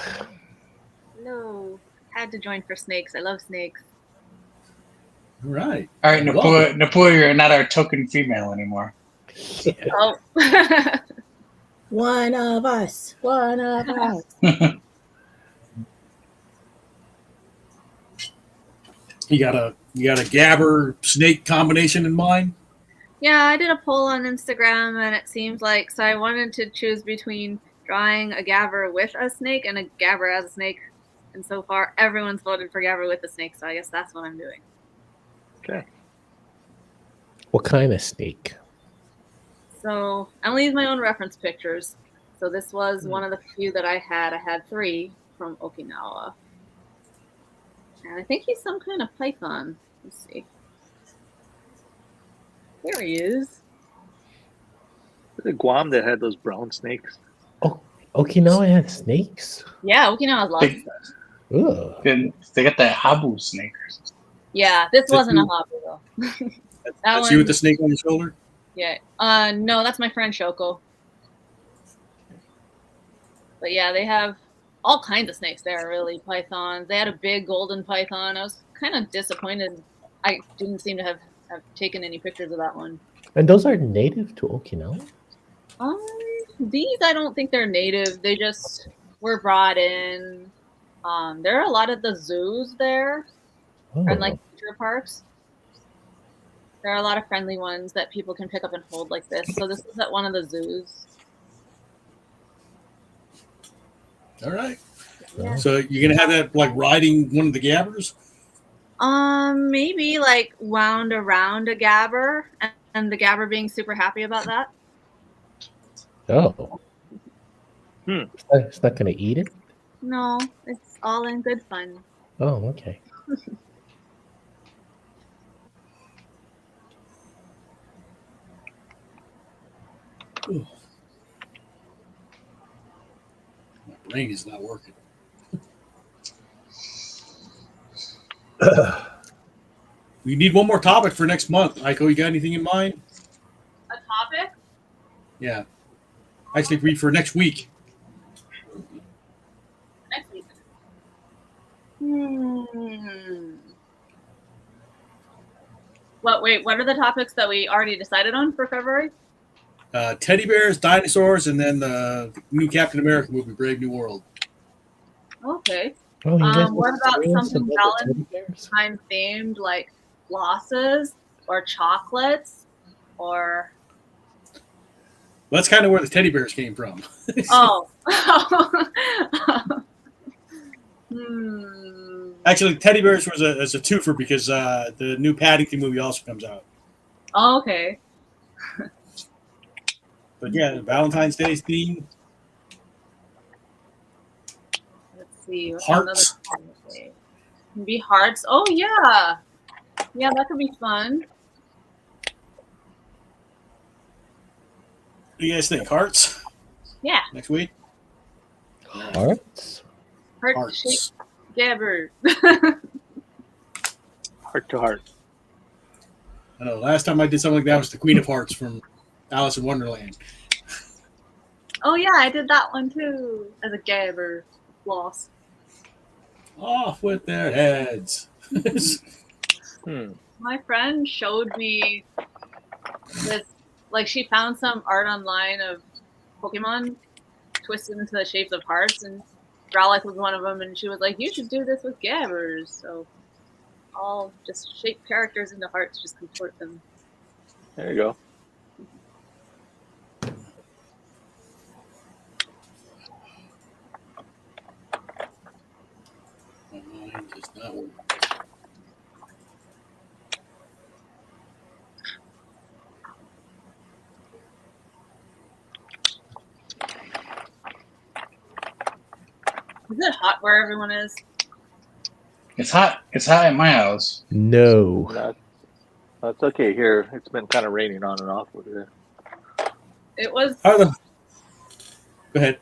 Hello. Had to join for snakes. I love snakes. All right. All right, Napua, you're not our token female anymore. Oh. One of us. One of us. You got a gabber snake combination in mind? Yeah, I did a poll on Instagram, and it seems like so I wanted to choose between drawing a gabber with a snake and a gabber as a snake. And so far, everyone's voted for gabber with a snake, so I guess that's what I'm doing. Okay. What kind of snake? So I only use my own reference pictures. So this was one of the few that I had. I had 3 from Okinawa. And I think he's some kind of python. Let's see. There he is. Was it Guam that had those brown snakes? Oh, Okinawa has snakes? Yeah, Okinawa has lots of stuff. Ugh. Then they got that habu snake. Yeah, this wasn't a hobby though. That's you with the snake on your shoulder? Yeah. No, that's my friend Shoko. But yeah, they have all kinds of snakes there, really. Pythons. They had a big golden python. I was kind of disappointed. I didn't seem to have taken any pictures of that one. And those are native to Okinawa? These, I don't think they're native. They just were brought in. There are a lot of the zoos there, and like nature parks. There are a lot of friendly ones that people can pick up and hold like this. So this is at one of the zoos. All right. Yeah. So you're gonna have that like riding one of the gabbers? Maybe like wound around a gabber, and the gabber being super happy about that. Oh. It's not going to eat it? No, it's all in good fun. Oh, okay. My brain is not working. We need one more topic for next month. Aiko, you got anything in mind? A topic? Yeah. Actually, for next week. What are the topics that we already decided on for February? Teddy bears, dinosaurs, and then the new Captain America movie, Brave New World. Okay. Oh, you guys What about something teddy bears? Valentine themed, like glosses or chocolates, or? Well, that's kind of where the teddy bears came from. Oh. Actually, teddy bears was a twofer because the new Paddington movie also comes out. Oh, okay. But yeah, Valentine's Day's theme. Let's see. What's Hearts. another day? Be hearts. Oh yeah. Yeah, that could be fun. What do you guys think? Hearts? Yeah. Next week? Hearts? Heart-shaped gabber. Heart to heart. I know. Last time I did something like that was the Queen of Hearts from Alice in Wonderland. Oh yeah, I did that one too as a gabber floss. Off with their heads. My friend showed me this, like she found some art online of Pokemon twisted into the shapes of hearts, and Growlithe was one of them, and she was like, you should do this with gabbers. So I'll just shape characters into hearts, just contort them. There you go. Mine does not work. Is it hot where everyone is? It's hot. It's hot at my house. No. That's okay here. It's been kind of raining on and off over there. It was. Go ahead.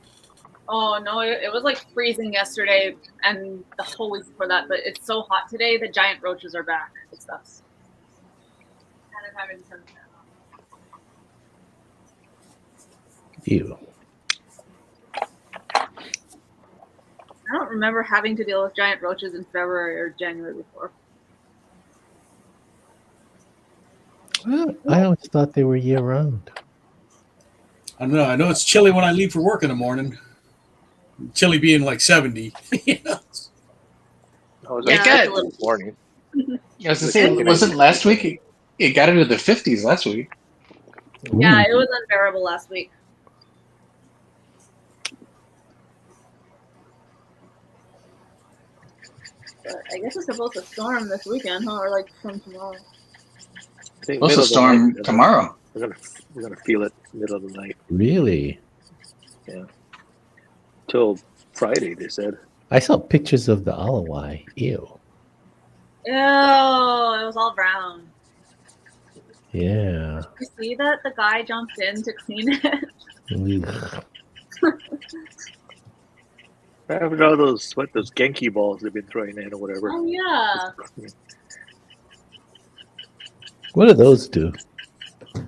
Oh no, it was like freezing yesterday and the whole week before that, but it's so hot today. The giant roaches are back. It sucks. And I'm having to turn the fan off. Ew. I don't remember having to deal with giant roaches in February or January before. Well, I always thought they were year round. I don't know. I know it's chilly when I leave for work in the morning. Chilly being like 70. Oh, Yeah, it that's got a little- morning. I was gonna say, wasn't last week? It got into the 50s last week. Yeah, Ooh. it was unbearable last week. But I guess it's supposed to storm this weekend, huh? Or like from tomorrow. I think Supposed to middle of the storm night, tomorrow. We're gonna feel it middle of the night Really? till Friday. They said. I saw pictures of the Alawai. Ew. Ew, it was all brown. Yeah. You see that the guy jumped in to clean it? Ugh. I have all those Genki balls they've been throwing in or whatever. Oh yeah. What do those do?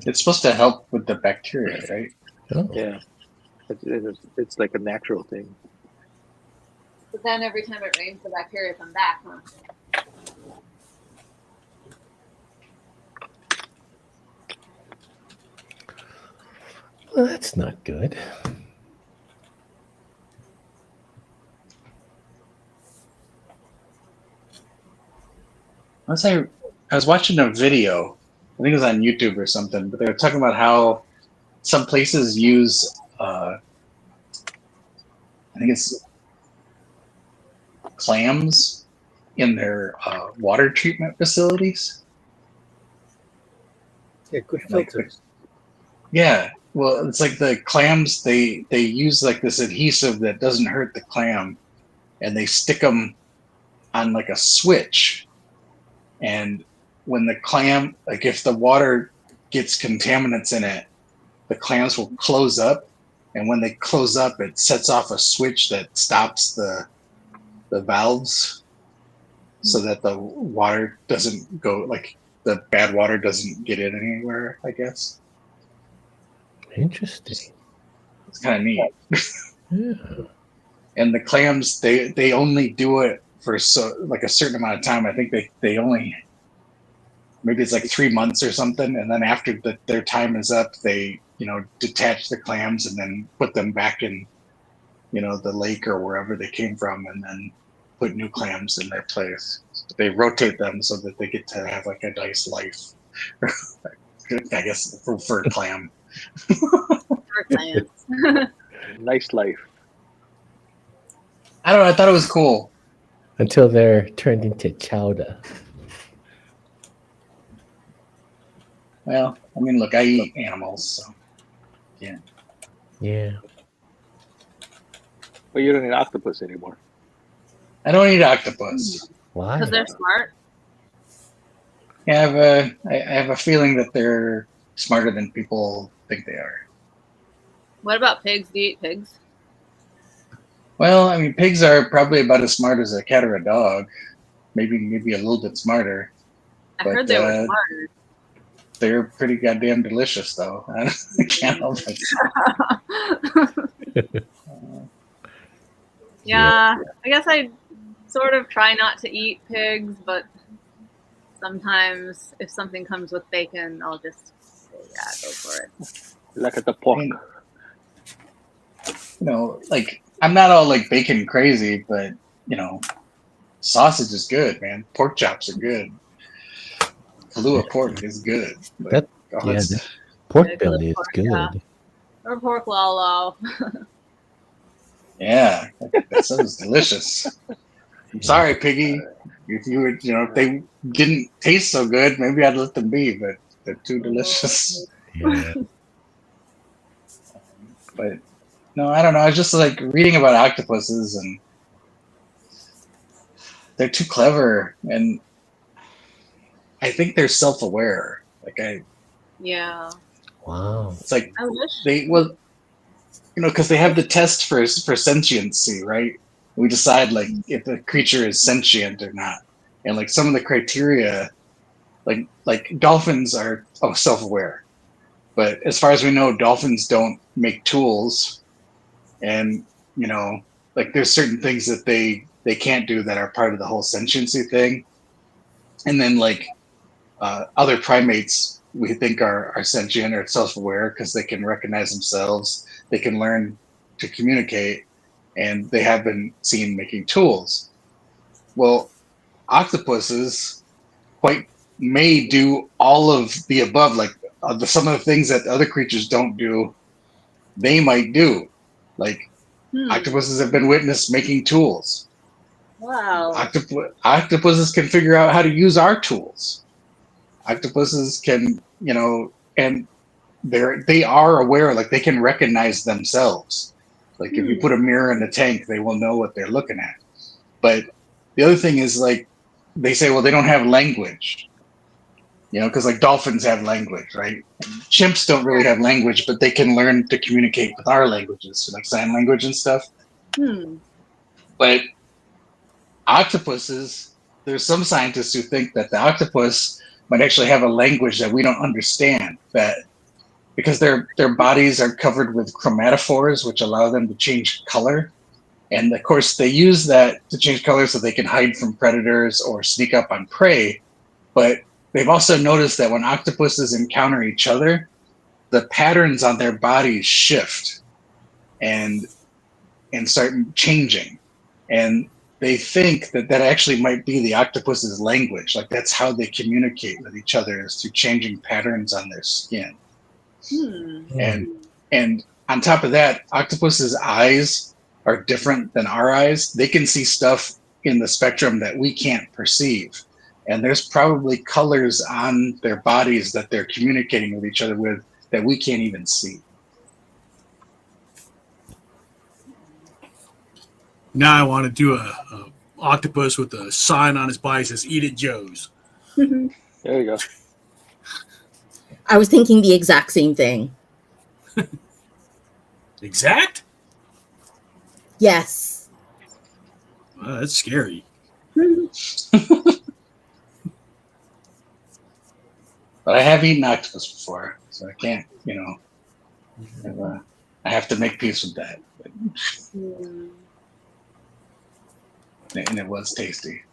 It's supposed to help with the bacteria, right? Oh. Yeah, it's like a natural thing. But then every time it rains, the bacteria come back, huh? Well, that's not good. I was watching a video. I think it was on YouTube or something, but they were talking about how some places use, I think it's clams in their water treatment facilities. Yeah, good Like filters. Yeah, well, it's like the clams. They use like this adhesive that doesn't hurt the clam, and they stick them on like a switch. And when the clam, like if the water gets contaminants in it, the clams will close up, and when they close up, it sets off a switch that stops the valves, so that the water doesn't go, like the bad water doesn't get in anywhere, I guess. Interesting. It's kind of neat. Yeah. And the clams, they only do it for like a certain amount of time. I think they only, maybe it's like 3 months or something, and then after their time is up, they detach the clams and then put them back in the lake or wherever they came from, and then put new clams in their place. They rotate them so that they get to have like a nice life. I guess for a clam. For clams. Nice life. I don't know. I thought it was cool. Until they're turned into chowder. Well, I mean, look, I eat animals, so yeah. Yeah. But you don't need octopus anymore. I don't eat octopus. Why? Because they're smart. Yeah, I have a feeling that they're smarter than people think they are. What about pigs? Do you eat pigs? Well, I mean, pigs are probably about as smart as a cat or a dog. Maybe a little bit smarter. I But, heard they were smarter. They're pretty goddamn delicious, though. I can't help it. Yeah, I guess I sort of try not to eat pigs, but sometimes if something comes with bacon, I'll just say, yeah, go for it. Look at the pork. And, like, I'm not all like bacon crazy, but sausage is good, man. Pork chops are good. Kahlua pork is good. That pork belly is pork, good. yeah. Or pork lalo. Yeah, that sounds delicious. I'm sorry, Piggy. If you would, if they didn't taste so good, maybe I'd let them be, but they're too delicious. Yeah. But no, I don't know. I was just like reading about octopuses, and they're too clever, and I think they're self-aware. Yeah. Wow. It's like I wish. because they have the test for sentiency, right? We decide like if the creature is sentient or not, and like some of the criteria, like dolphins are self-aware, but as far as we know, dolphins don't make tools, and like there's certain things that they can't do that are part of the whole sentiency thing, and then like other primates we think are sentient or self-aware because they can recognize themselves, they can learn to communicate, and they have been seen making tools. Well, octopuses may do all of the above, like some of the things that other creatures don't do, they might do. Like octopuses have been witnessed making tools. Wow. Octopuses can figure out how to use our tools. Octopuses can, and they are aware, like they can recognize themselves. Like if you put a mirror in a tank, they will know what they're looking at. But the other thing is, like, they say, well, they don't have language, because like dolphins have language, right? And chimps don't really have language, but they can learn to communicate with our languages, so like sign language and stuff. But octopuses, there's some scientists who think that the octopus might actually have a language that we don't understand, that because their bodies are covered with chromatophores, which allow them to change color. And of course, they use that to change color so they can hide from predators or sneak up on prey. But they've also noticed that when octopuses encounter each other, the patterns on their bodies shift and start changing. And they think that actually might be the octopus's language. Like that's how they communicate with each other, is through changing patterns on their skin. And on top of that, octopus's eyes are different than our eyes. They can see stuff in the spectrum that we can't perceive. And there's probably colors on their bodies that they're communicating with each other with that we can't even see. Now I want to do a octopus with a sign on his body that says "Eat it, Joe's." There you go. I was thinking the exact same thing. Exact? Yes. That's scary. But I have eaten octopus before, so I can't, I have to make peace with that. and it was tasty.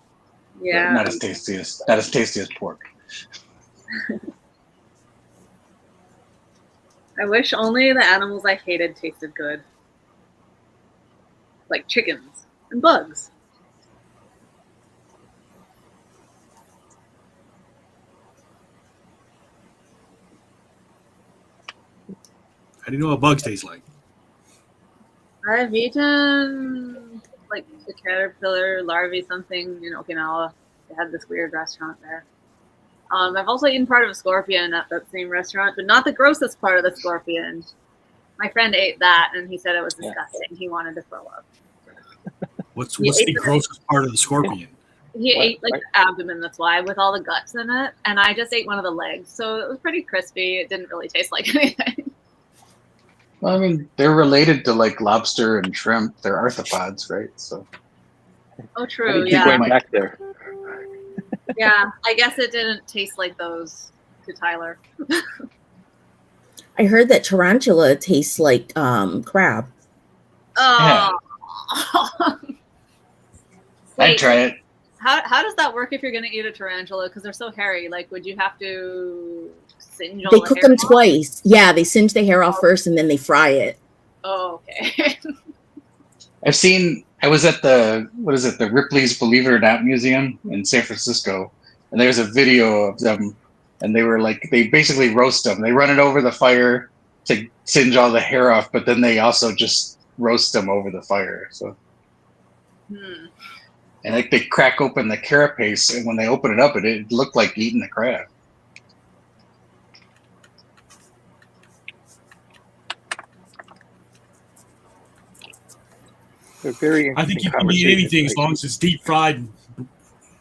But Yeah. not as tasty as pork. I wish only the animals I hated tasted good. Like chickens and bugs. How do you know what bugs taste like? I've eaten like the caterpillar larvae something in Okinawa. They had this weird restaurant there. I've also eaten part of a scorpion at that same restaurant, but not the grossest part of the scorpion. My friend ate that and he said it was disgusting. He wanted to throw up. What's the grossest part of the scorpion? He ate like the abdomen, that's why, with all the guts in it. And I just ate one of the legs. So it was pretty crispy. It didn't really taste like anything. Well, I mean, they're related to like lobster and shrimp. They're arthropods, right? So. Oh, true. Keep Yeah. going back there. Yeah, I guess it didn't taste like those to Tyler. I heard that tarantula tastes like crab. Oh. Yeah. Wait, I'd try it. How does that work if you're going to eat a tarantula? Because they're so hairy. Like, would you have to singe all They the cook hair them off? twice. Yeah, they singe the hair off first and then they fry it. Oh, okay. I was at the Ripley's Believe It or Not Museum in San Francisco, and there's a video of them, and they basically roast them. They run it over the fire to singe all the hair off, but then they also just roast them over the fire. So, and like they crack open the carapace, and when they open it up, it looked like eating the crab. I think you can eat anything as long as it's deep fried and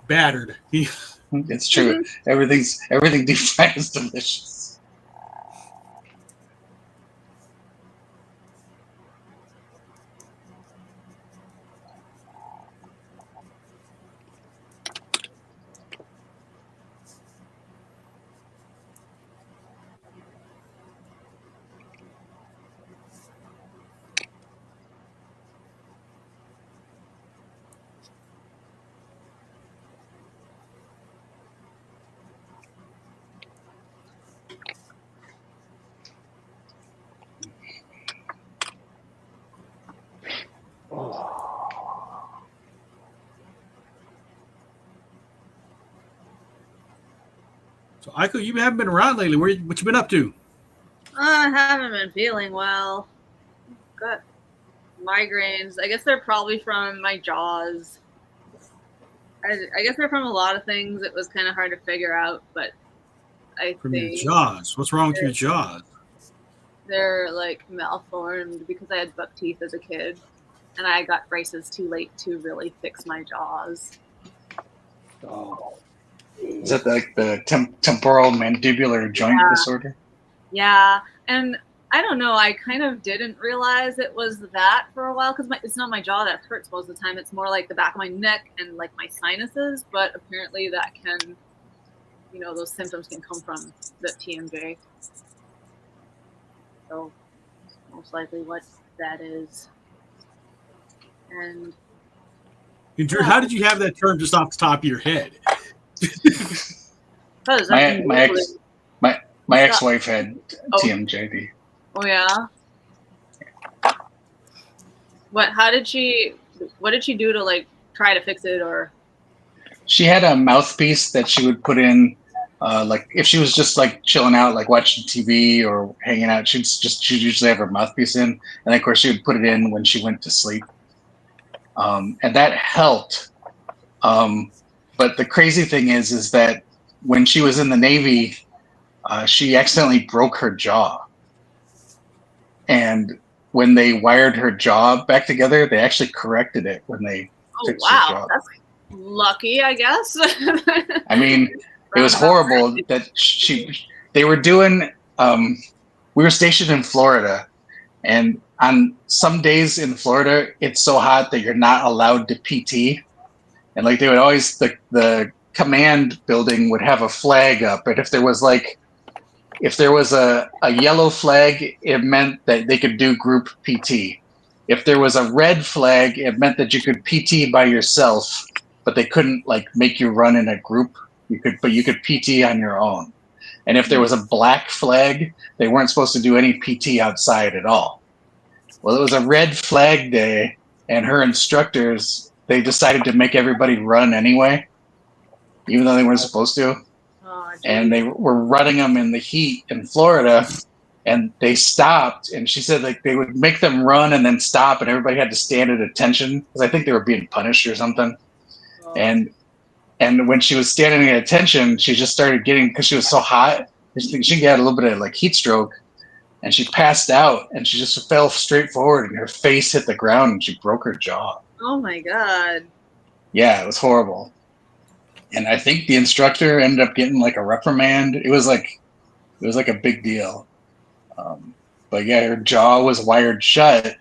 battered. It's true. Everything deep fried is delicious. So, Aiko, you haven't been around lately. What you been up to? I haven't been feeling well. Got migraines. I guess they're probably from my jaws. I guess they're from a lot of things. It was kind of hard to figure out, but I From think your jaws. What's wrong with your jaws? they're like malformed because I had buck teeth as a kid, and I got braces too late to really fix my jaws. Oh. Is that like the temporal mandibular joint disorder? Yeah, and I don't know. I kind of didn't realize it was that for a while because it's not my jaw that hurts most of the time. It's more like the back of my neck and like my sinuses. But apparently that can, those symptoms can come from the TMJ. So most likely what that is. And Drew, how did you have that term just off the top of your head? My ex-wife had TMJD. Oh yeah. What did she do to like try to fix it? Or she had a mouthpiece that she would put in, like if she was just like chilling out, like watching TV or hanging out, she'd usually have her mouthpiece in, and of course she would put it in when she went to sleep, and that helped. But the crazy thing is that when she was in the Navy, she accidentally broke her jaw, and when they wired her jaw back together, they actually corrected it when they fixed her jaw. That's lucky, I guess. I mean, it was horrible that they were doing, we were stationed in Florida, and on some days in Florida, it's so hot that you're not allowed to PT. And like they would always, the command building would have a flag up. And if there was a yellow flag, it meant that they could do group PT. if there was a red flag, it meant that you could PT by yourself, but they couldn't like make you run in a group. You could PT on your own. And if there was a black flag, they weren't supposed to do any PT outside at all. Well, it was a red flag day, and her instructors, they decided to make everybody run anyway, even though they weren't supposed to. Oh, And they were running them in the heat in Florida, and they stopped. And she said like they would make them run and then stop, and everybody had to stand at attention because I think they were being punished or something. And when she was standing at attention, she just started getting, because she was so hot, she got a little bit of like heat stroke, and she passed out, and she just fell straight forward, and her face hit the ground, and she broke her jaw. Oh my God. Yeah, it was horrible. And I think the instructor ended up getting like a reprimand. It was like a big deal. But yeah, her jaw was wired shut.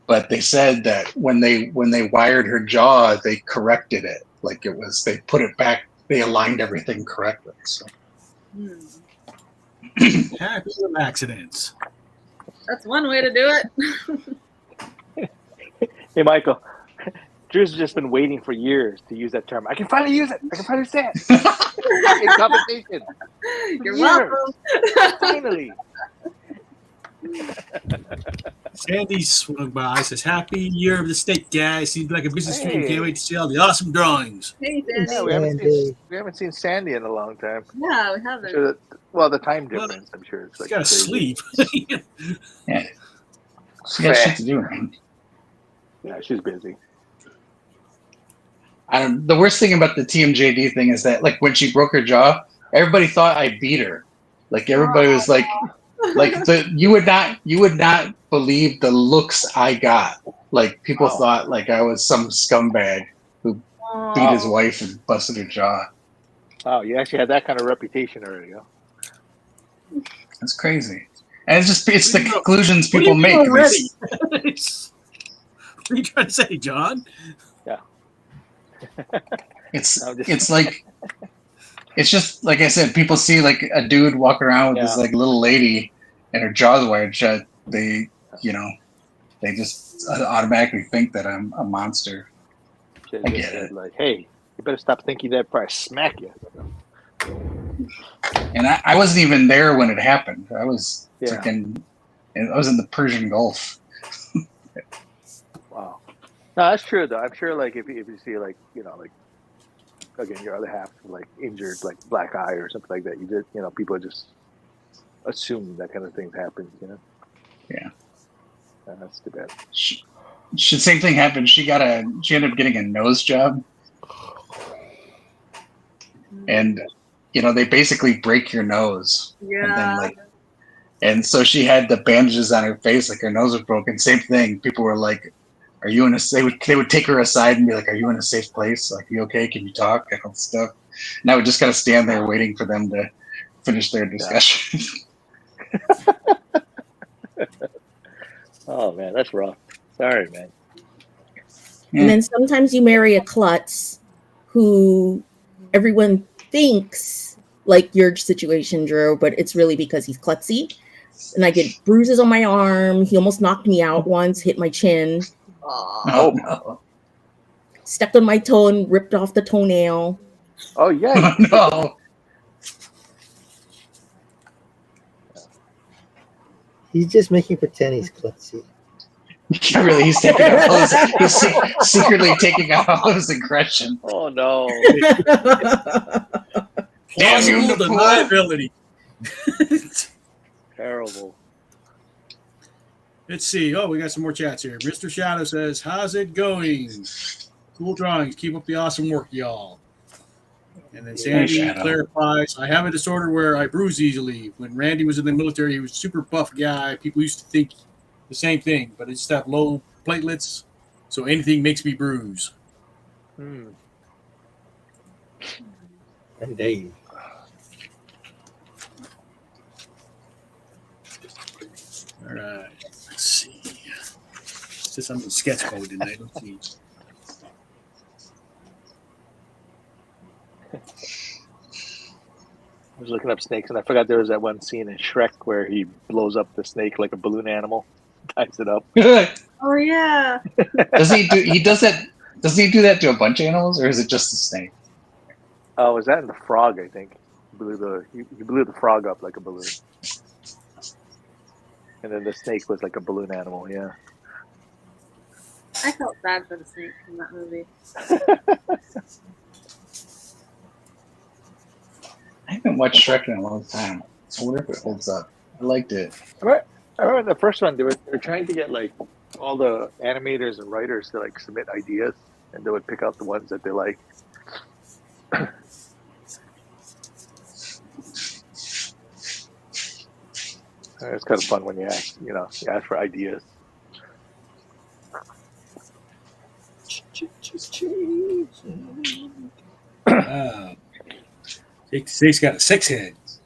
But they said that when they wired her jaw, they corrected it. Like it was, they put it back. They aligned everything correctly. So. Happy with accidents. That's one way to do it. Hey, Michael. Drew's just been waiting for years to use that term. I can finally use it. I can finally say it. In conversation. You're Years. welcome. Finally. Sandy swung by, says, "Happy year of the snake, guys. Seems like a business dream. Hey. Can't wait to see all the awesome drawings." Hey, Sandy. Yeah, we haven't seen Sandy in a long time. Yeah, we haven't. Sure well, the time difference, I'm sure. It's She's like got to crazy. sleep. Yeah. She got shit to do, man. Yeah, she's busy. The worst thing about the TMJD thing is that, like, when she broke her jaw, everybody thought I beat her. Like, everybody was like you would not believe the looks I got. Like, people thought like I was some scumbag who beat his wife and busted her jaw. Oh, you actually had that kind of reputation already, huh? That's crazy. And it's the conclusions What do people you make. mean already? What are you trying to say, John? Yeah. It's like, it's just like I said, people see like a dude walk around with this like little lady and her jaw's wired shut. They just automatically think that I'm a monster. I get it. Like, hey, you better stop thinking that before I smack you. And I wasn't even there when it happened. I was freaking, I was in the Persian Gulf. Wow. No, that's true though. I'm sure like if you see like, like again your other half like injured, like black eye or something like that, you did people just assume that kind of thing happens, Yeah. That's too bad. Same thing happened. She ended up getting a nose job. And they basically break your nose. Yeah. And so she had the bandages on her face, like her nose was broken. Same thing. People were like, "Are you in a?" They would take her aside and be like, "Are you in a safe place? Like, you okay? Can you talk?" And all this stuff. And I would just kind of stand there waiting for them to finish their discussion. Oh man, that's rough. Sorry, man. And then sometimes you marry a klutz who everyone thinks like your situation, Drew, but it's really because he's klutzy. And I get bruises on my arm. He almost knocked me out once, hit my chin. Oh no! Stepped on my toe and ripped off the toenail. Oh yeah. No. He's just making pretend he's klutzy. Really, he's taking out all his, he's secretly taking out all his aggression. Oh no. Damn you, Plausible deniability. Terrible. Let's see. Oh, we got some more chats here. Mr. Shadow says, "How's it going? Cool drawings. Keep up the awesome work, y'all." And then Sandy clarifies, "I have a disorder where I bruise easily. When Randy was in the military, he was a super buff guy. People used to think the same thing, but I just have low platelets, so anything makes me bruise." Indeed. All right. Let's see. Since I'm in sketch mode tonight, let's see. I was looking up snakes, and I forgot there was that one scene in Shrek where he blows up the snake like a balloon animal, ties it up. Oh yeah. Does he do? He does that. Doesn't he do that to a bunch of animals, or is it just the snake? Oh, was that in the frog? I think he blew the frog up like a balloon, and then the snake was like a balloon animal. Yeah. I felt bad for the snake in that movie. I haven't watched Shrek in a long time. I wonder if it holds up. I liked it. I remember the first one. They were trying to get like all the animators and writers to like submit ideas, and they would pick out the ones that they like. It's kind of fun when you ask for ideas. Snake's got 6 heads.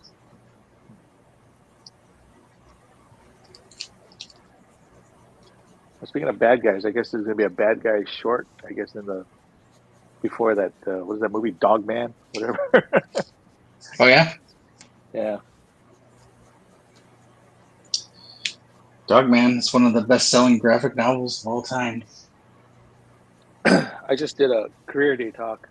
Speaking of bad guys, I guess there's gonna be a bad guy short. I guess before that, what is that movie? Dogman, whatever. Oh yeah, Yeah. Dogman is one of the best-selling graphic novels of all time. I just did a career day talk,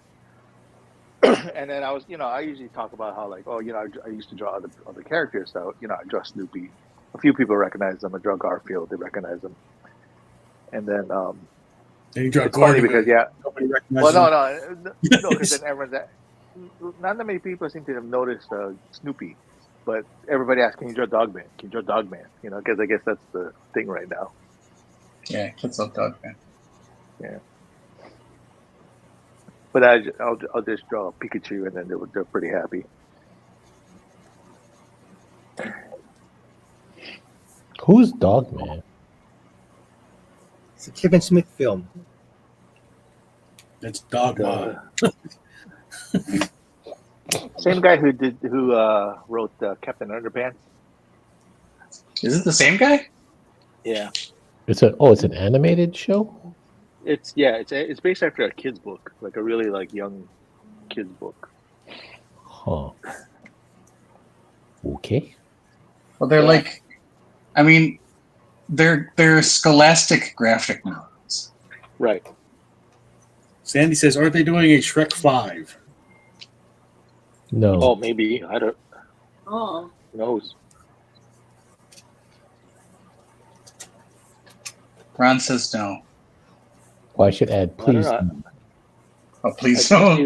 and then I usually talk about how like, I used to draw other characters. So I draw Snoopy. A few people recognize them. I draw Garfield. They recognize them. And then you draw it's Gordy funny because nobody recognizes no, because then everyone's not that many people seem to have noticed Snoopy, but everybody asks, "Can you draw Dogman? Can you draw Dogman?" Because I guess that's the thing right now. Yeah, kids love Dogman. Yeah. But I'll just draw Pikachu, and then they're pretty happy. Who's Dogman? It's a Kevin Smith film. That's Dogma. Same guy who wrote Captain Underpants. Is it the same guy? Yeah. It's an animated show? It's based after a kid's book, like a really like young kid's book. Huh. Okay. Well, they're they're scholastic graphic novels. Right. Sandy says, aren't they doing a Shrek 5? No. Oh, maybe. I don't. Oh. Who knows? Ron says no. Well, I should add, please. I don't know. Oh, please I no. see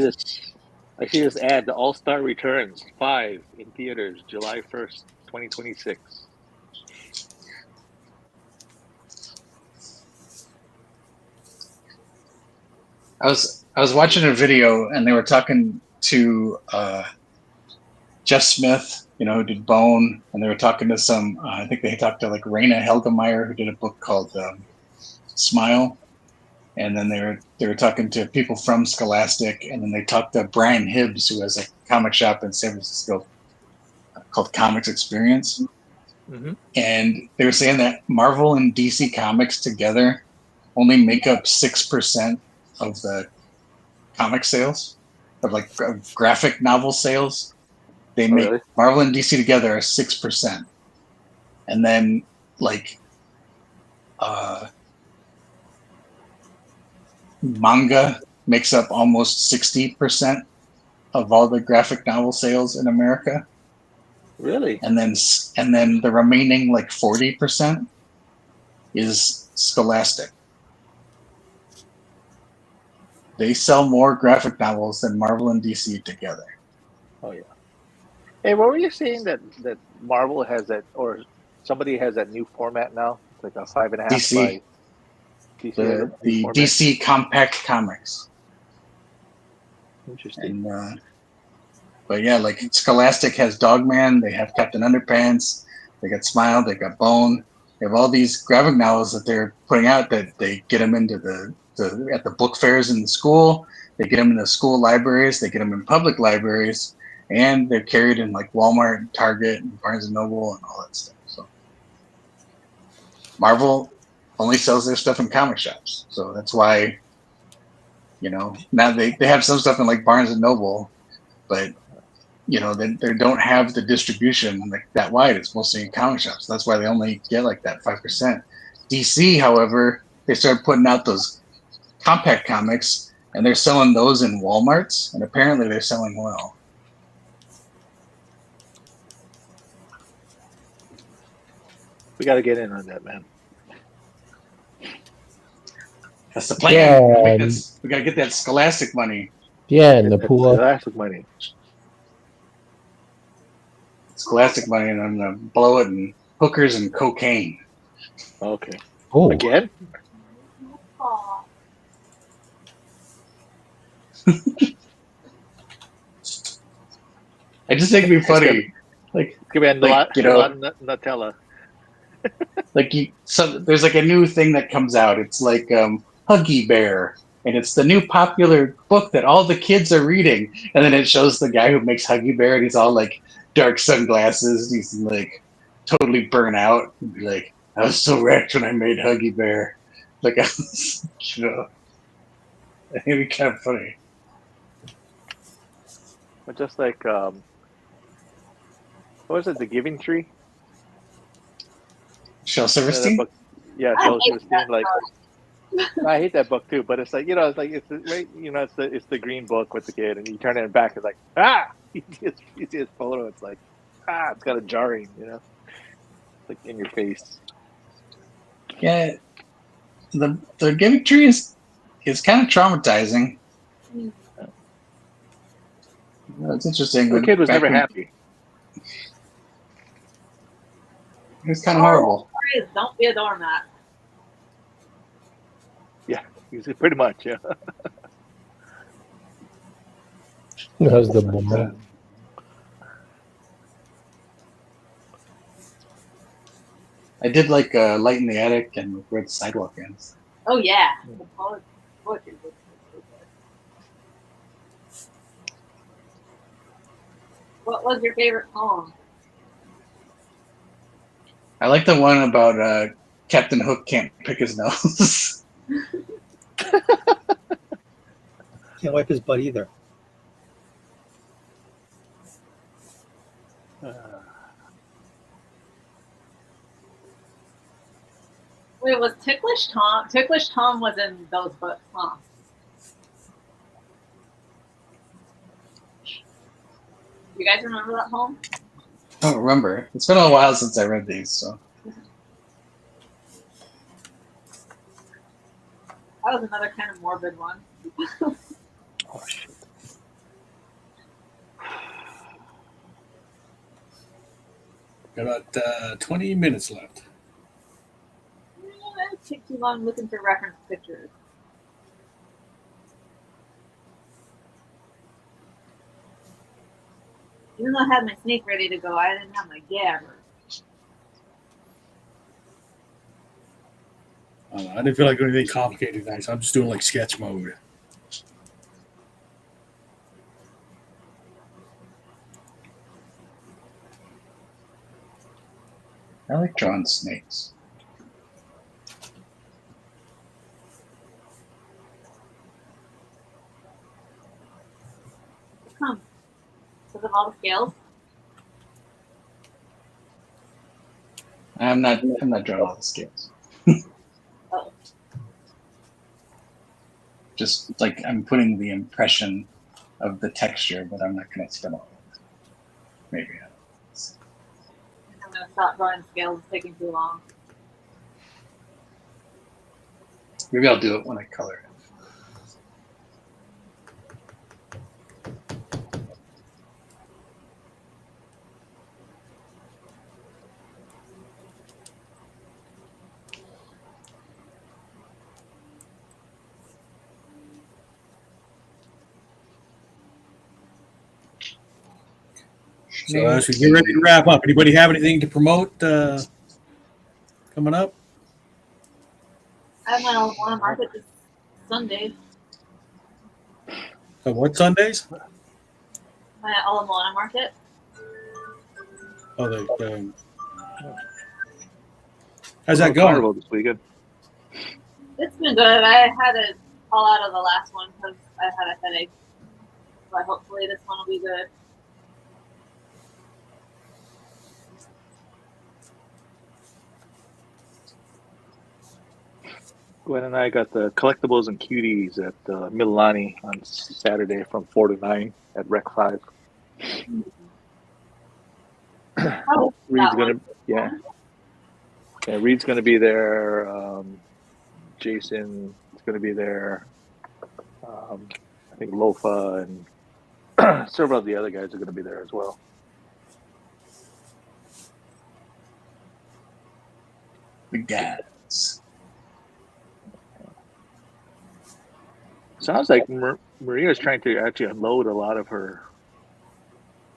this ad. The All Star Returns 5 in theaters July 1st, 2026. I was watching a video and they were talking to Jeff Smith, who did Bone, and they were talking to some. I think they talked to like Raina Helgemeyer, who did a book called Smile, and then they were talking to people from Scholastic, and then they talked to Brian Hibbs, who has a comic shop in San Francisco called Comics Experience, and they were saying that Marvel and DC Comics together only make up 6% of the comic sales, of like graphic novel sales. They make really? Marvel and DC together are 6%, and then like manga makes up almost 60% of all the graphic novel sales in America. Really? And then the remaining like 40% is Scholastic. They sell more graphic novels than Marvel and DC together. Oh yeah. Hey, what were you saying that Marvel has that, or somebody has that new format now? It's like a 5.5 DC. by DC. The DC Compact Comics. Interesting. And, but yeah, like Scholastic has Dogman, they have Captain Underpants, they got Smile, they got Bone. They have all these graphic novels that they're putting out that they get them into at the book fairs in the school. They get them in the school libraries. They get them in public libraries, and they're carried in like Walmart, and Target, and Barnes and Noble, and all that stuff. So Marvel only sells their stuff in comic shops, so that's why now they have some stuff in like Barnes and Noble, but they don't have the distribution like that wide. It's mostly in comic shops. That's why they only get like that 5%. DC, however, they started putting out those compact comics, and they're selling those in Walmarts, and apparently they're selling well. We got to get in on that, man. That's the plan. Yeah. We gotta get that Scholastic money. Yeah, and the That's pool. classic money. Scholastic money, and I'm gonna blow it in hookers and cocaine. Okay. Oh, Again? Aw. I just think it'd be funny. Like, Give me a Like, lot, you know- lot of Nutella. like there's like a new thing that comes out. It's like Huggy Bear, and it's the new popular book that all the kids are reading. And then it shows the guy who makes Huggy Bear, and he's all like dark sunglasses. He's like totally burnt out. And be like, I was so wrecked when I made Huggy Bear. Like, I was, it'd be kind of funny. But just like, what was it? The Giving Tree? Shel You know, that Silverstein. book. Yeah, I Shel hate Silverstein. that Like, book. I hate that book too. But it's like, it's like it's right. It's the green book with the kid, and you turn it back. It's like, ah, you see his photo. It's like, it's kind of jarring. Like in your face. Yeah, the Giving Tree is kind of traumatizing. It's interesting. The kid was back never when- happy. It was kind of horrible. Please don't be a doormat. Yeah, he's pretty much. Yeah. how's the boy? I did like Light in the Attic and Where the Sidewalk Ends. Oh yeah. The poetry book was so good. What was your favorite poem? I like the one about Captain Hook can't pick his nose. Can't wipe his butt either. Wait, was Ticklish Tom? Ticklish Tom was in those books, huh? You guys remember that poem? I don't remember. It's been a while since I read these, so That was another kind of morbid one. Oh shit. Got about 20 minutes left. It took too long looking for reference pictures. Even though I had my snake ready to go, I didn't have my gabber. I don't know. I didn't feel like doing anything complicated tonight, so I'm just doing like sketch mode. I like drawing snakes. Come. Because of all the scales. I'm not drawing all the scales. Oh. Just like I'm putting the impression of the texture, but I'm not going to spin all of it. Maybe. I'm going to stop drawing scales. It's taking too long. Maybe I'll do it when I color it. So as we get ready to wrap up, anybody have anything to promote coming up? I'm going to want to market this Sunday. What Sundays? My Ala Moana market. Oh, how's that going? Carnival this weekend. It's been good. I had to call out of the last one because I had a headache. But hopefully this one will be good. Gwen and I got the collectibles and cuties at Milani on Saturday from 4 to 9 at Rec 5. Oh, Reed's that gonna, one. yeah, Reed's gonna be there. Jason is gonna be there. I think Lofa and several of the other guys are gonna be there as well. The guys. Sounds like Maria's trying to actually unload a lot of her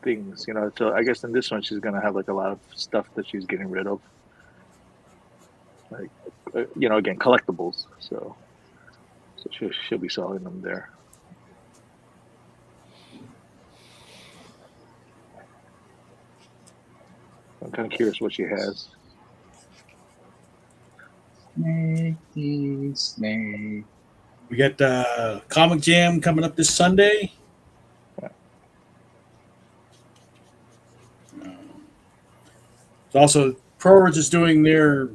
things, you know. So I guess in this one she's gonna have like a lot of stuff that she's getting rid of, like you know, again, collectibles. So she'll be selling them there. I'm kind of curious what she has. Snake. We got Comic Jam coming up this Sunday. It's also ProWords is doing their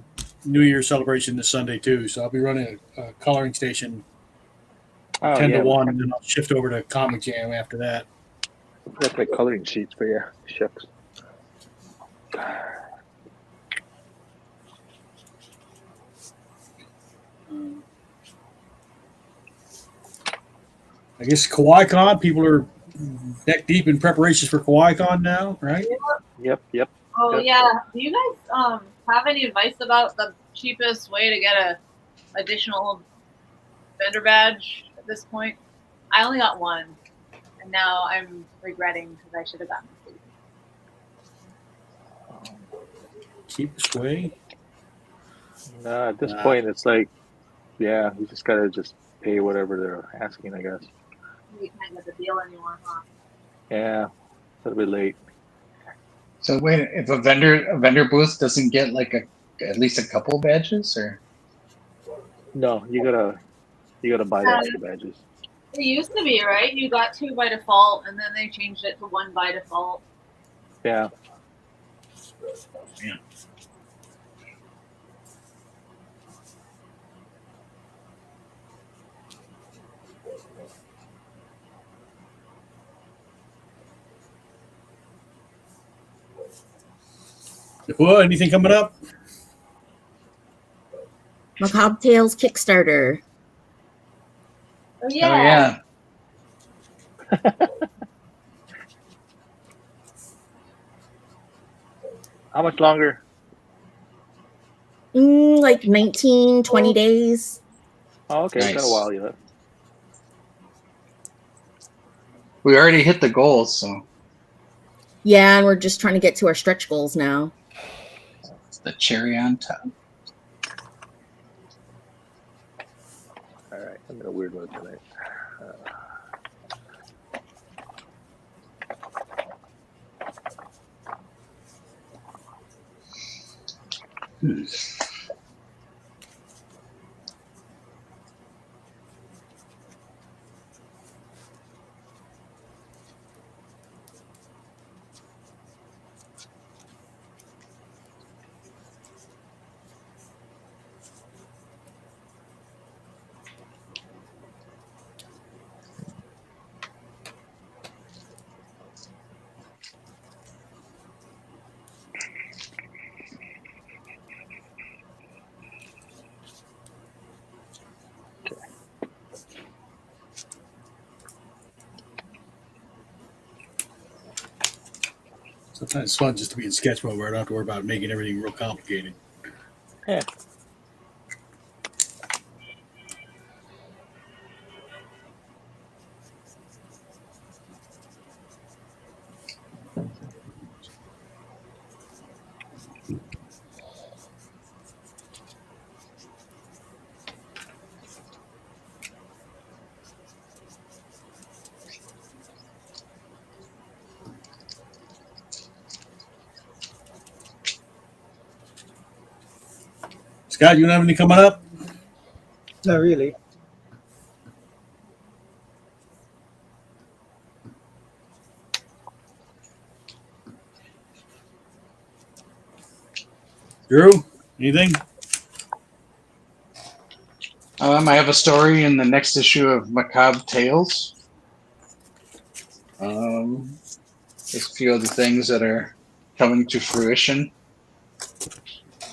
New Year celebration this Sunday too, so I'll be running a coloring station 10 to 1, and then I'll shift over to Comic Jam after that. That's like coloring sheets, but yeah, shucks. I guess KawaiiCon, people are neck deep in preparations for KawaiiCon now, right? Yep. Oh Yep. yeah. Do you guys have any advice about the cheapest way to get a additional vendor badge at this point? I only got one, and now I'm regretting because I should have gotten two. Cheapest way? At this point, it's like, yeah, you just gotta just pay whatever they're asking, I guess. You can't get the deal anymore, huh? Yeah, it's a little bit late. So wait, if a vendor booth doesn't get like at least a couple badges, or No, you gotta buy the extra badges. It used to be, right? You got 2 by default, and then they changed it to 1 by default. Yeah. Yeah. Well, anything coming up? Macabre Tales Kickstarter. Oh oh yeah, How much longer? Like 19, 20 days. Oh, okay, Nice. got a while yet. we already hit the goals, so Yeah, and we're just trying to get to our stretch goals now. it's the cherry on top. All right, I'm in a weird mood tonight. Sometimes it's fun just to be in sketch mode where I don't have to worry about making everything real complicated. Yeah. Scott, you don't have anything coming up? Not really. Drew, anything? I have a story in the next issue of Macabre Tales. There's a few other things that are coming to fruition.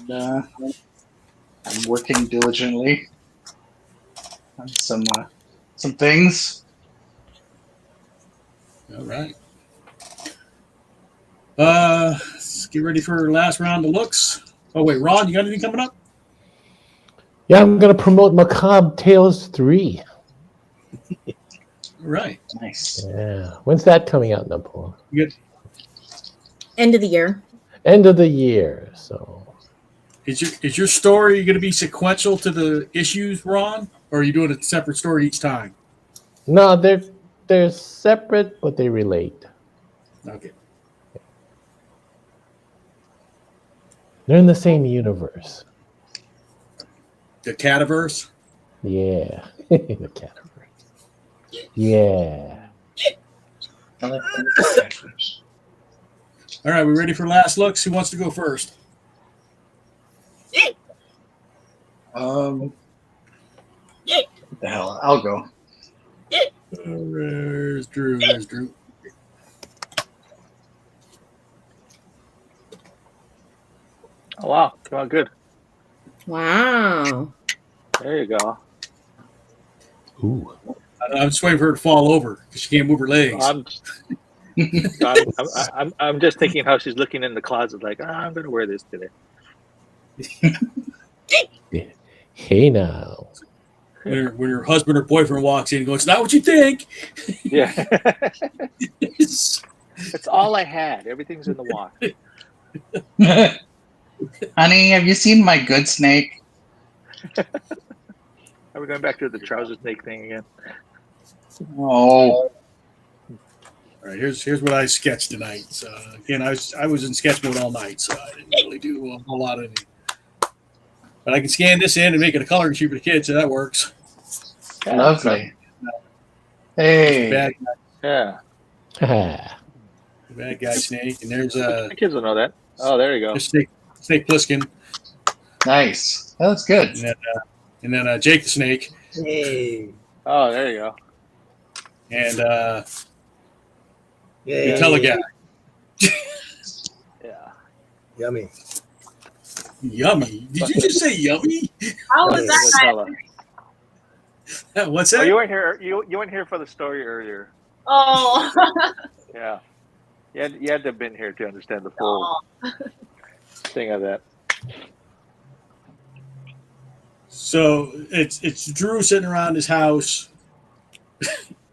And, I'm working diligently on some things. All right. Let's get ready for our last round of looks. Oh wait, Ron, you got anything coming up? Yeah, I'm going to promote Macabre Tales 3. All right. Nice. Yeah. When's that coming out, Napoleon? You get, End of the year. End of the year. So is your story going to be sequential to the issues, Ron, or are you doing a separate story each time? no, they're separate, but they relate. Okay. They're in the same universe. The Cataverse. Yeah. The Cataverse. Yeah. I like the characters. All right, we ready for last looks? Who wants to go first? What the hell? I'll go. There's Drew. There's Drew. Oh wow, come on, good. Wow. There you go. Ooh. I'm just waiting for her to fall over because she can't move her legs. I'm just thinking how she's looking in the closet, like I'm going to wear this today. Hey now. When her husband or boyfriend walks in and goes, "It's not what you think." Yeah, it's all I had. Everything's in the wash. Honey, have you seen my good snake? Are we going back to the trouser snake thing again? Oh, All right, here's what I sketched tonight. So again, I was in sketch mode all night, so I didn't really do a whole lot of anything. But I can scan this in and make it a coloring sheet for the kids, so that works. lovely. Hey. Bad, Yeah, bad guy snake, and there's the kids will know that. Oh, there you go. snake Plissken, Nice. That looks good. and then Jake the snake, Hey. Oh, there you go. and Yeah. Nutella guy. Yeah. Yummy. Yummy. Did you just say yummy? How was that? Nutella. What's Oh, that? you weren't here. You weren't here for the story earlier. Oh. Yeah. You had to have been here to understand the full thing of that. So it's Drew sitting around his house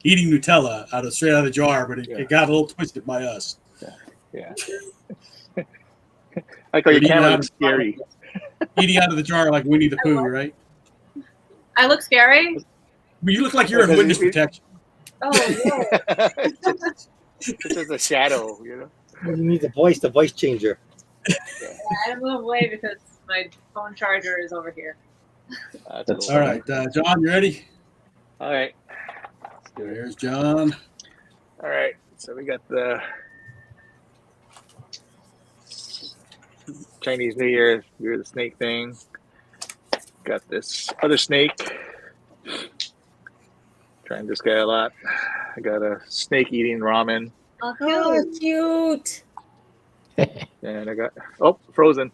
eating Nutella straight out of the jar, but it got a little twisted by us. Yeah. Like, your camera looks scary. Eating out of the jar like Winnie the Pooh, right? I look scary. But you look like you're in witness protection. Oh, no. It's just a shadow, you know. You need the voice changer. Yeah, I move away because my phone charger is over here. That's All right, John, you ready? All right. There's John. All right. So we got the Chinese New Year, Year of the Snake thing. Got this other snake. Trying this guy a lot. I got a snake eating ramen. Oh, cute. And I got frozen.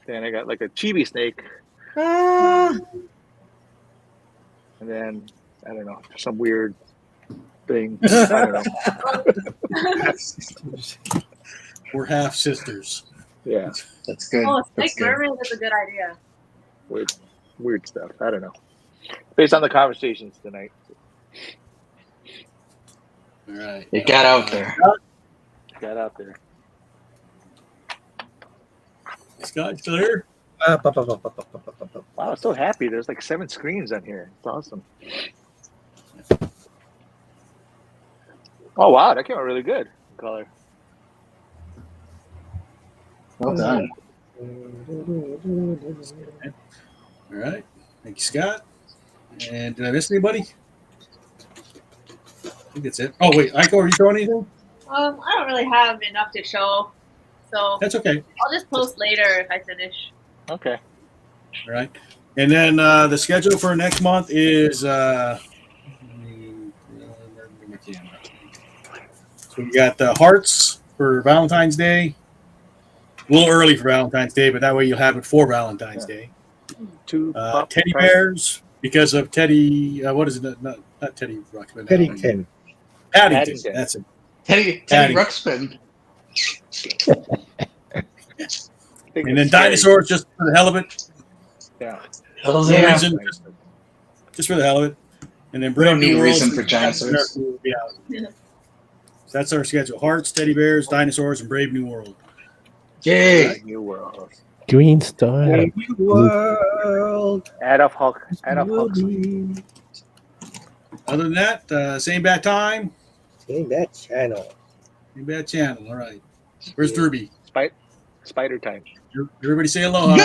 Then I got like a chibi snake. Ah. And then I don't know, some weird thing. I don't know. We're half sisters. Yeah. That's good. Oh, snake That's good. mermaid is a good idea. Weird stuff. I don't know. Based on the conversations tonight. All right. It got out there. Got out there. Scott, still here? Wow, I'm so happy. There's like 7 screens on here. It's awesome. Oh wow, that came out really good. Color. Well done. All right. Thank you, Scott. And did I miss anybody? I think that's it. Oh, wait. Iko, are you showing anything? I don't really have enough to show, so That's okay. I'll just post later if I finish. Okay. All right. And then the schedule for next month is so we got the hearts for Valentine's Day. A little early for Valentine's Day, but that way you'll have it for Valentine's Day. Two Teddy bears because of Teddy. What is it? Not Teddy Ruxpin. Paddington. Paddington. That's it. Teddy Paddington. Ruxpin. And then dinosaurs just for the hell of it. Yeah. Hells No yeah. reason, just for the hell of it. And then We don't need a New reason World, for dinosaurs. Yeah. So that's our schedule: Hearts, Teddy Bears, Dinosaurs, and Brave New World. Yay! New World. Green Star. Brave New World. Ad Hoc. Other than that, same bad time, Same that channel. same bad channel. All right. Where's Derby? Spider time. Everybody say aloha.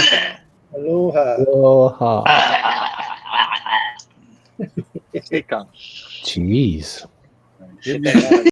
Aloha. Aloha. Stay calm. Jeez. Hit me.